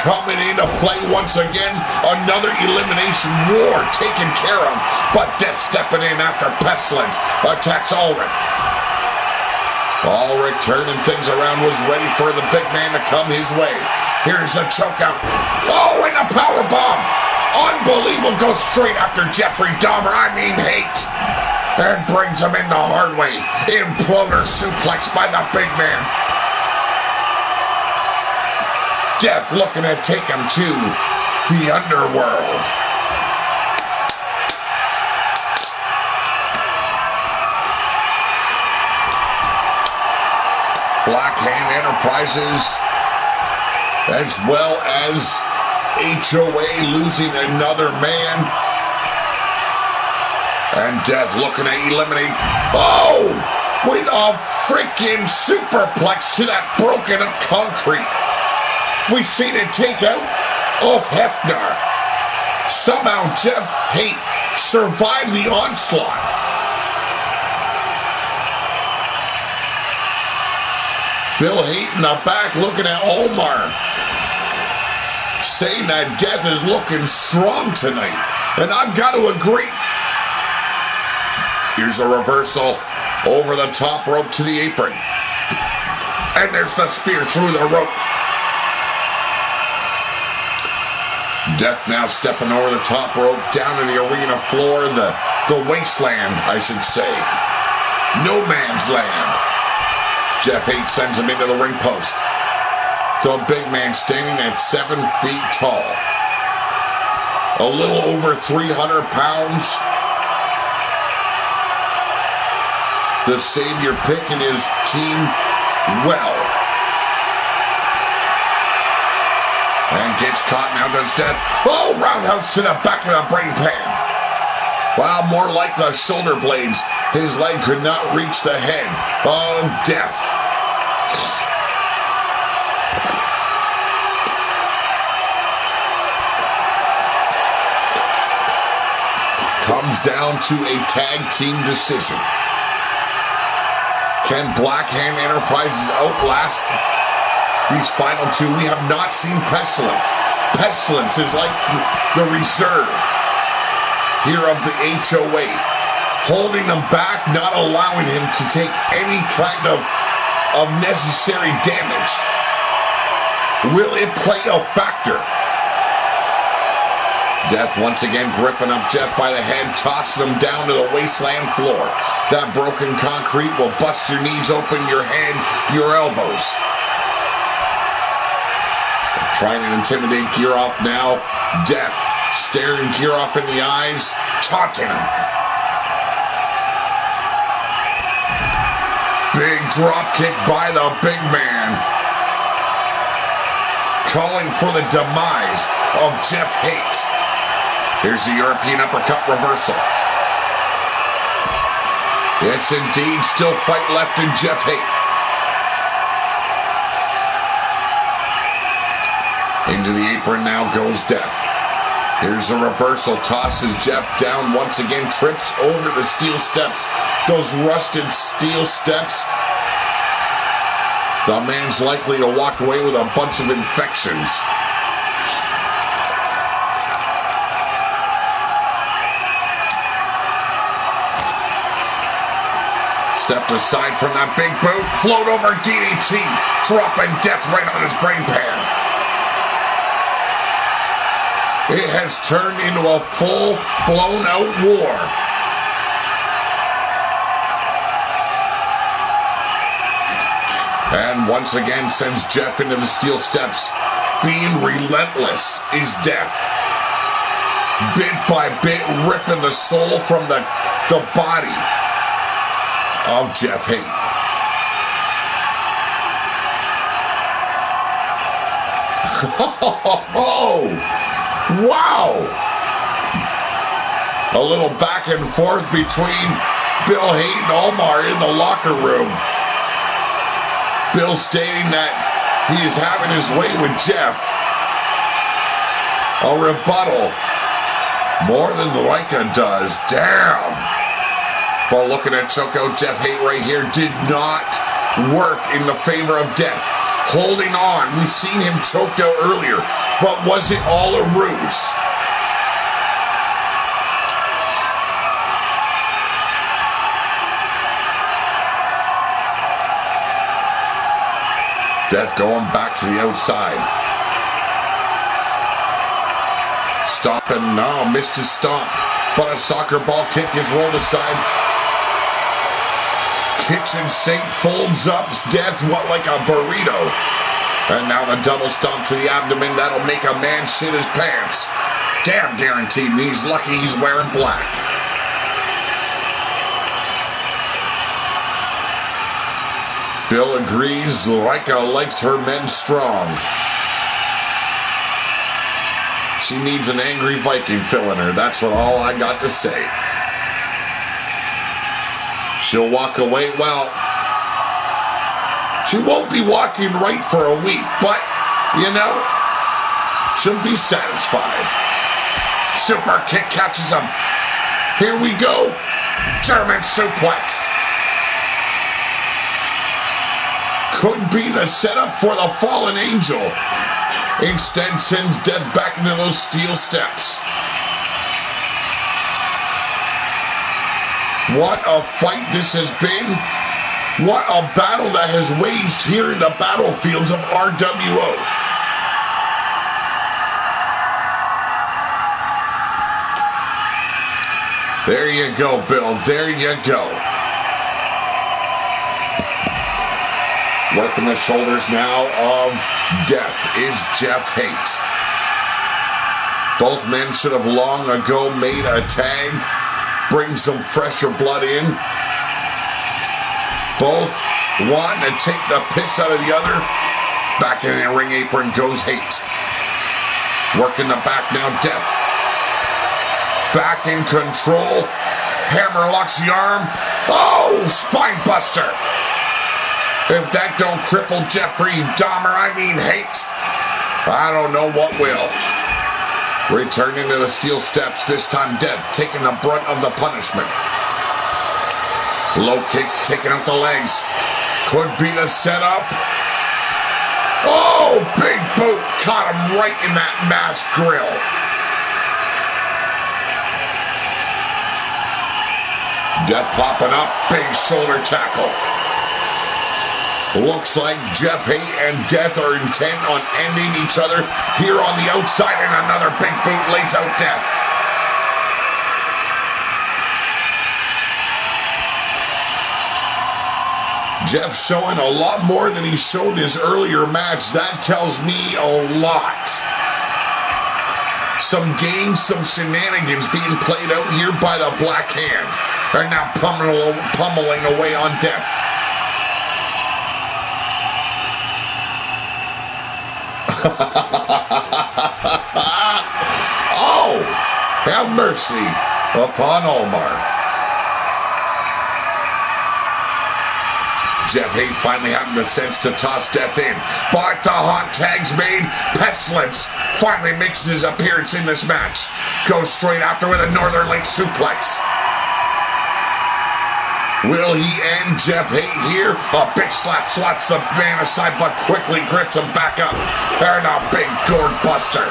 A: coming into play once again. Another elimination. War taken care of, but Death stepping in after Pestilence attacks Ulrich. Ulrich turning things around, was ready for the big man to come his way. Here's a chokeout. Oh, and a power bomb. Unbelievable. Goes straight after Jeffrey Dahmer. I mean Haight. And brings him in the hard way. Imploder suplex by the big man. Death looking to take him to the underworld. Black Hand Enterprises, as well as HOA losing another man. And Death looking to eliminate. Oh! With a freaking superplex to that broken up concrete. We see the takeout of Hefner. Somehow Jeff Haight survived the onslaught. Bill Hate in the back looking at Omar, saying that Death is looking strong tonight. And I've got to agree. Here's a reversal over the top rope to the apron. And there's the spear through the rope. Death now stepping over the top rope down to the arena floor, the wasteland, I should say. No man's land. Jeff Hate sends him into the ring post. The big man standing at 7 feet tall. A little over 300 pounds. The Savior picking his team well. And gets caught, now does Death. Oh, roundhouse to the back of the brain pan. Wow, more like the shoulder blades. His leg could not reach the head of Death. Comes down to a tag team decision. Can Blackhand Enterprises outlast these final two? We have not seen Pestilence. Pestilence is like the reserve here of the HOA, holding him back, not allowing him to take any kind of necessary damage. Will it play a factor? Death once again gripping up Jeff by the head, tossing him down to the wasteland floor. That broken concrete will bust your knees open, your head, your elbows. Trying to intimidate Giroff now. Death staring Giroff in the eyes, taunting him. Big drop kick by the big man. Calling for the demise of Jeff Hate. Here's the European uppercut reversal. Yes, indeed, still fight left in Jeff Hate. Into the apron now goes Death. Here's a reversal, tosses Jeff down once again, trips over the steel steps. Those rusted steel steps. The man's likely to walk away with a bunch of infections. Stepped aside from that big boot, float over DDT, dropping Death right on his brain pan. It has turned into a full, blown-out war. And once again sends Jeff into the steel steps. Being relentless is Death. Bit by bit, ripping the soul from the body of Jeff Hate. Oh, wow! A little back and forth between Bill Hate and Omar in the locker room. Bill stating that he is having his way with Jeff. A rebuttal. More than Leica does. Damn! But looking at choke out Jeff Hate right here did not work in the favor of Death. Holding on. We've seen him choked out earlier. But was it all a ruse? Death going back to the outside. Stomping. No, missed his stomp. But a soccer ball kick is rolled aside. Kitchen sink folds up Death like a burrito. And now the double stomp to the abdomen. That'll make a man shit his pants. Damn guaranteed. He's lucky he's wearing black. Bill agrees. Leica likes her men strong. She needs an angry Viking filling her. That's what all I got to say. She'll walk away. Well, she won't be walking right for a week, but, you know, she'll be satisfied. Super kick catches him. Here we go. German suplex. could be the setup for the fallen angel. Instead sends Death back into those steel steps. What a fight this has been. What a battle that has waged here in the battlefields of RWO. There you go, Bill. There you go. Working the shoulders now of Death is Jeff Haight. Both men should have long ago made a tag. Bring some fresher blood in. Both wanting to take the piss out of the other. Back in the ring apron goes Haight. Working the back now, Death. Back in control. Hammer locks the arm. Oh, spine buster. If that don't cripple Jeffrey Dahmer, I mean Haight, I don't know what will. Returning to the steel steps, this time Death taking the brunt of the punishment. Low kick, taking out the legs. Could be the setup. Oh, big boot. Caught him right in that masked grill. Death popping up. Big shoulder tackle. Looks like Jeff Haight and Death are intent on ending each other here on the outside, and another big boot lays out Death. Jeff showing a lot more than he showed his earlier match. That tells me a lot. Some games, some shenanigans being played out here by the Black Hand. They're now pummeling away on Death. Oh, have mercy upon Omar. Jeff Haight finally having the sense to toss Death in. But the hot tag's made. Pestilence finally makes his appearance in this match. Goes straight after with a Northern Light suplex. Will he end Jeff Haight here? A big slap swats the man aside, but quickly grips him back up. And a big gourd buster.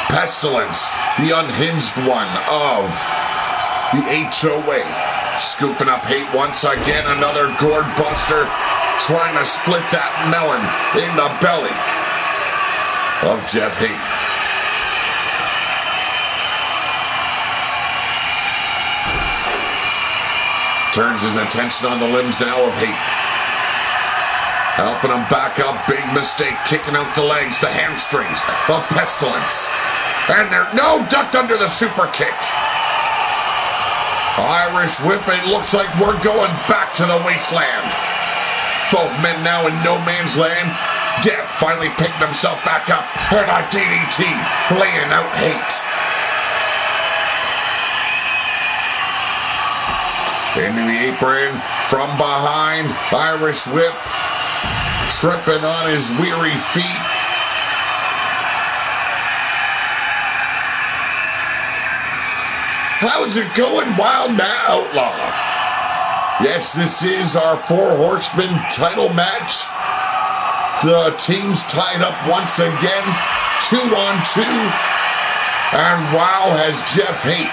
A: Pestilence, the unhinged one of the HOA. Scooping up Haight once again. Another gourd buster. Trying to split that melon in the belly of Jeff Haight. Turns his attention on the limbs now of Haight. Helping him back up. Big mistake. Kicking out the legs. The hamstrings of Pestilence. And they're ducked under the super kick. Irish whip. It looks like we're going back to the wasteland. Both men now in no man's land. Death finally picked himself back up. And a DDT laying out Haight. Into the apron from behind. Irish whip. Tripping on his weary feet. How's it going, Wild Man Outlaw? Yes, this is our Four Horsemen title match. The teams tied up once again, 2-on-2. And wow, has Jeff Haight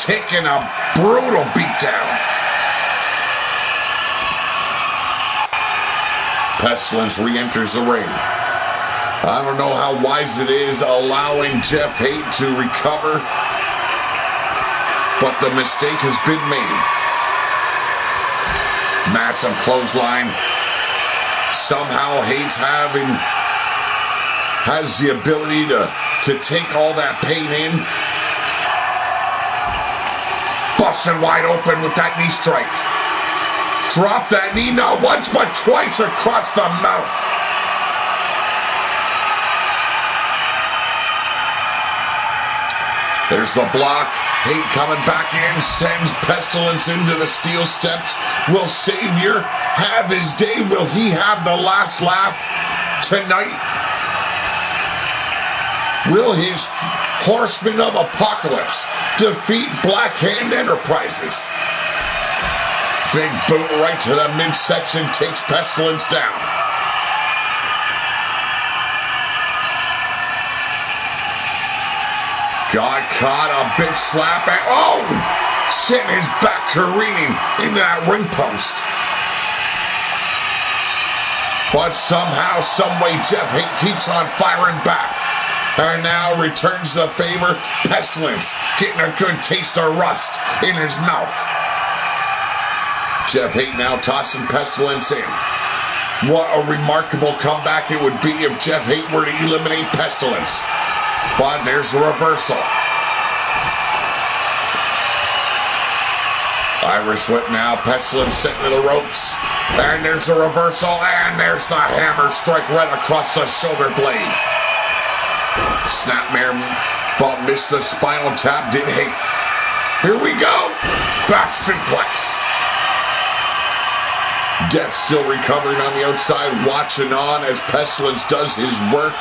A: taken a brutal beatdown. Pestilence re-enters the ring. I don't know how wise it is allowing Jeff Haight to recover, but the mistake has been made. Massive clothesline. Somehow Haight has the ability to take all that pain in. Busted wide open with that knee strike. Drop that knee not once but twice across the mouth. There's the block. Haight coming back in, sends Pestilence into the steel steps. Will Savior have his day? Will he have the last laugh tonight? Will his Horsemen of Apocalypse defeat Black Hand Enterprises? Big boot right to the midsection takes Pestilence down. Got caught, a big slap, and oh! Sent his back careening into that ring post. But somehow, someway, Jeff Haight keeps on firing back. And now returns the favor. Pestilence getting a good taste of rust in his mouth. Jeff Haight now tossing Pestilence in. What a remarkable comeback it would be if Jeff Haight were to eliminate Pestilence. But there's the reversal. Irish whip now. Pestilence sitting to the ropes. And there's the reversal. And there's the hammer strike right across the shoulder blade. Snapmare, but missed the spinal tap. Did Haight. Here we go. Back suplex. Death still recovering on the outside, watching on as Pestilence does his work.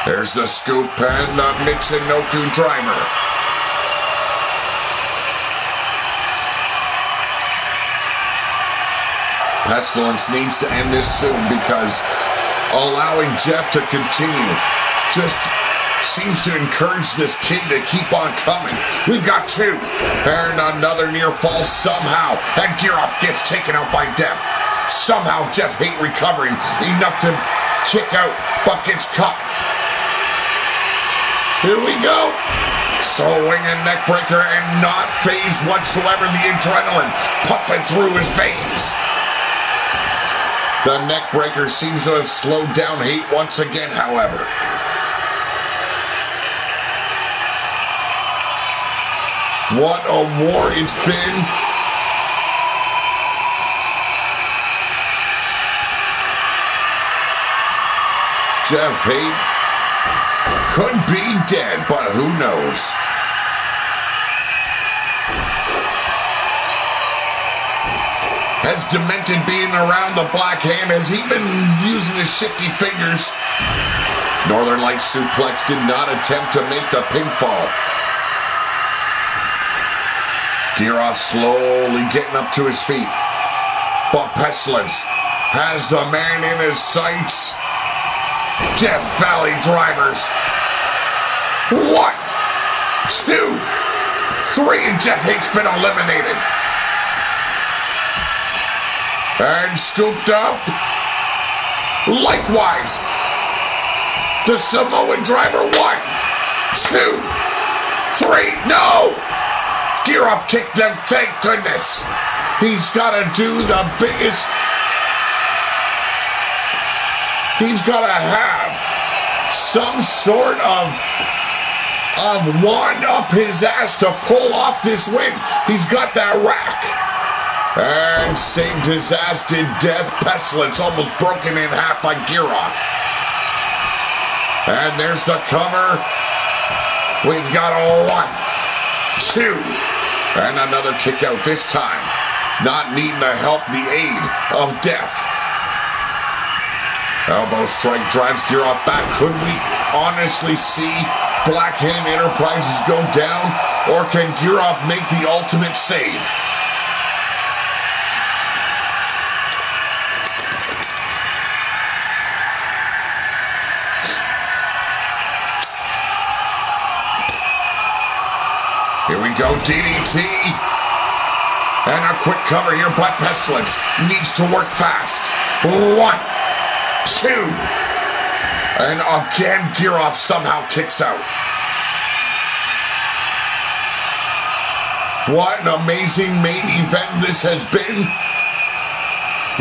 A: There's the scoop and the Michinoku driver. Pestilence needs to end this soon because allowing Jeff to continue just seems to encourage this kid to keep on coming. We've got two. And another near fall somehow. And Giroff gets taken out by Death. Somehow Jeff Haight recovering enough to kick out, but gets caught. Here we go. Swinging neckbreaker and not phased whatsoever. The adrenaline pumping through his veins. The neckbreaker seems to have slowed down Haight once again, however. What a war it's been. Jeff Haight could be dead, but who knows? Has Demented being around the Black Hand? Has he been using his shifty fingers? Northern Light suplex did not attempt to make the pinfall. Giroff slowly getting up to his feet. But Pestilence has the man in his sights. Death Valley drivers. 1, 2, 3, and Jeff Haight's been eliminated. And scooped up. Likewise, the Samoan driver. 1, 2, 3. No! Giroff kicked him, thank goodness. He's got to do the biggest. He's got to have some sort of wand up his ass to pull off this win. He's got that rack. And saved his ass to death. Pestilence almost broken in half by Giroff. And there's the cover. We've got a 1, 2, and another kick out this time. Not needing the help, the aid of Death. Elbow strike drives Giroff back. Could we honestly see Black Hand Enterprises go down? Or can Giroff make the ultimate save? Here we go, DDT. And a quick cover here by Pestilence. Needs to work fast. 1, 2. And again, Giroff somehow kicks out. What an amazing main event this has been.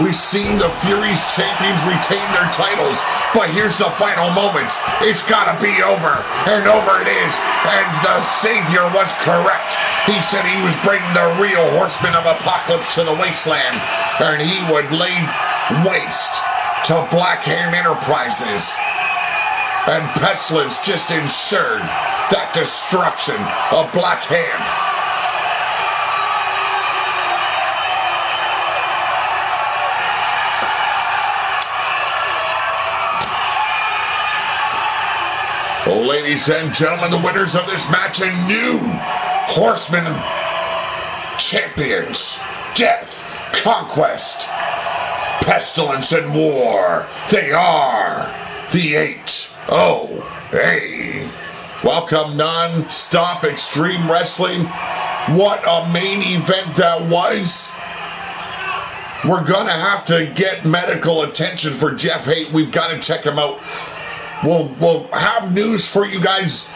A: We've seen the Furies champions retain their titles, but here's the final moment. It's gotta be over, and over it is, and the Savior was correct. He said he was bringing the real Horsemen of Apocalypse to the wasteland, and he would lay waste to Black Hand Enterprises. And Pestilence just ensured that destruction of Black Hand. Ladies and gentlemen, the winners of this match, a new Horseman champions, death, conquest, pestilence, and war. They are the 8-0-A. Welcome, non-stop extreme wrestling. What a main event that was. We're going to have to get medical attention for Jeff Haight. We've got to check him out. We'll have news for you guys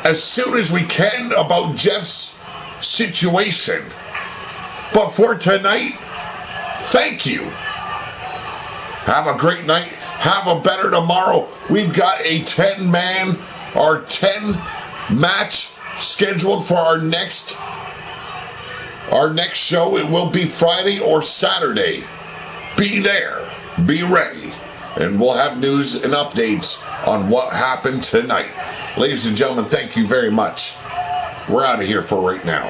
A: as soon as we can about Jeff's situation. But for tonight, thank you. Have a great night. Have a better tomorrow. We've got a 10-man or 10-match scheduled for our next show. It will be Friday or Saturday. Be there. Be ready. And we'll have news and updates on what happened tonight. Ladies and gentlemen, thank you very much. We're out of here for right now.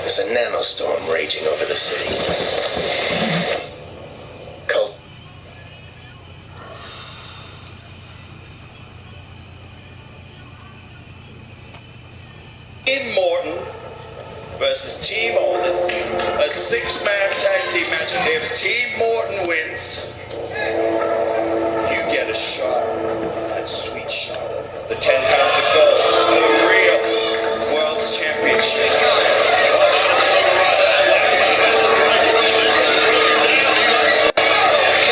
B: There's a nanostorm raging over the city.
C: In Morton versus Team Aldous, a 6-man tag team match, and if Team Morton wins,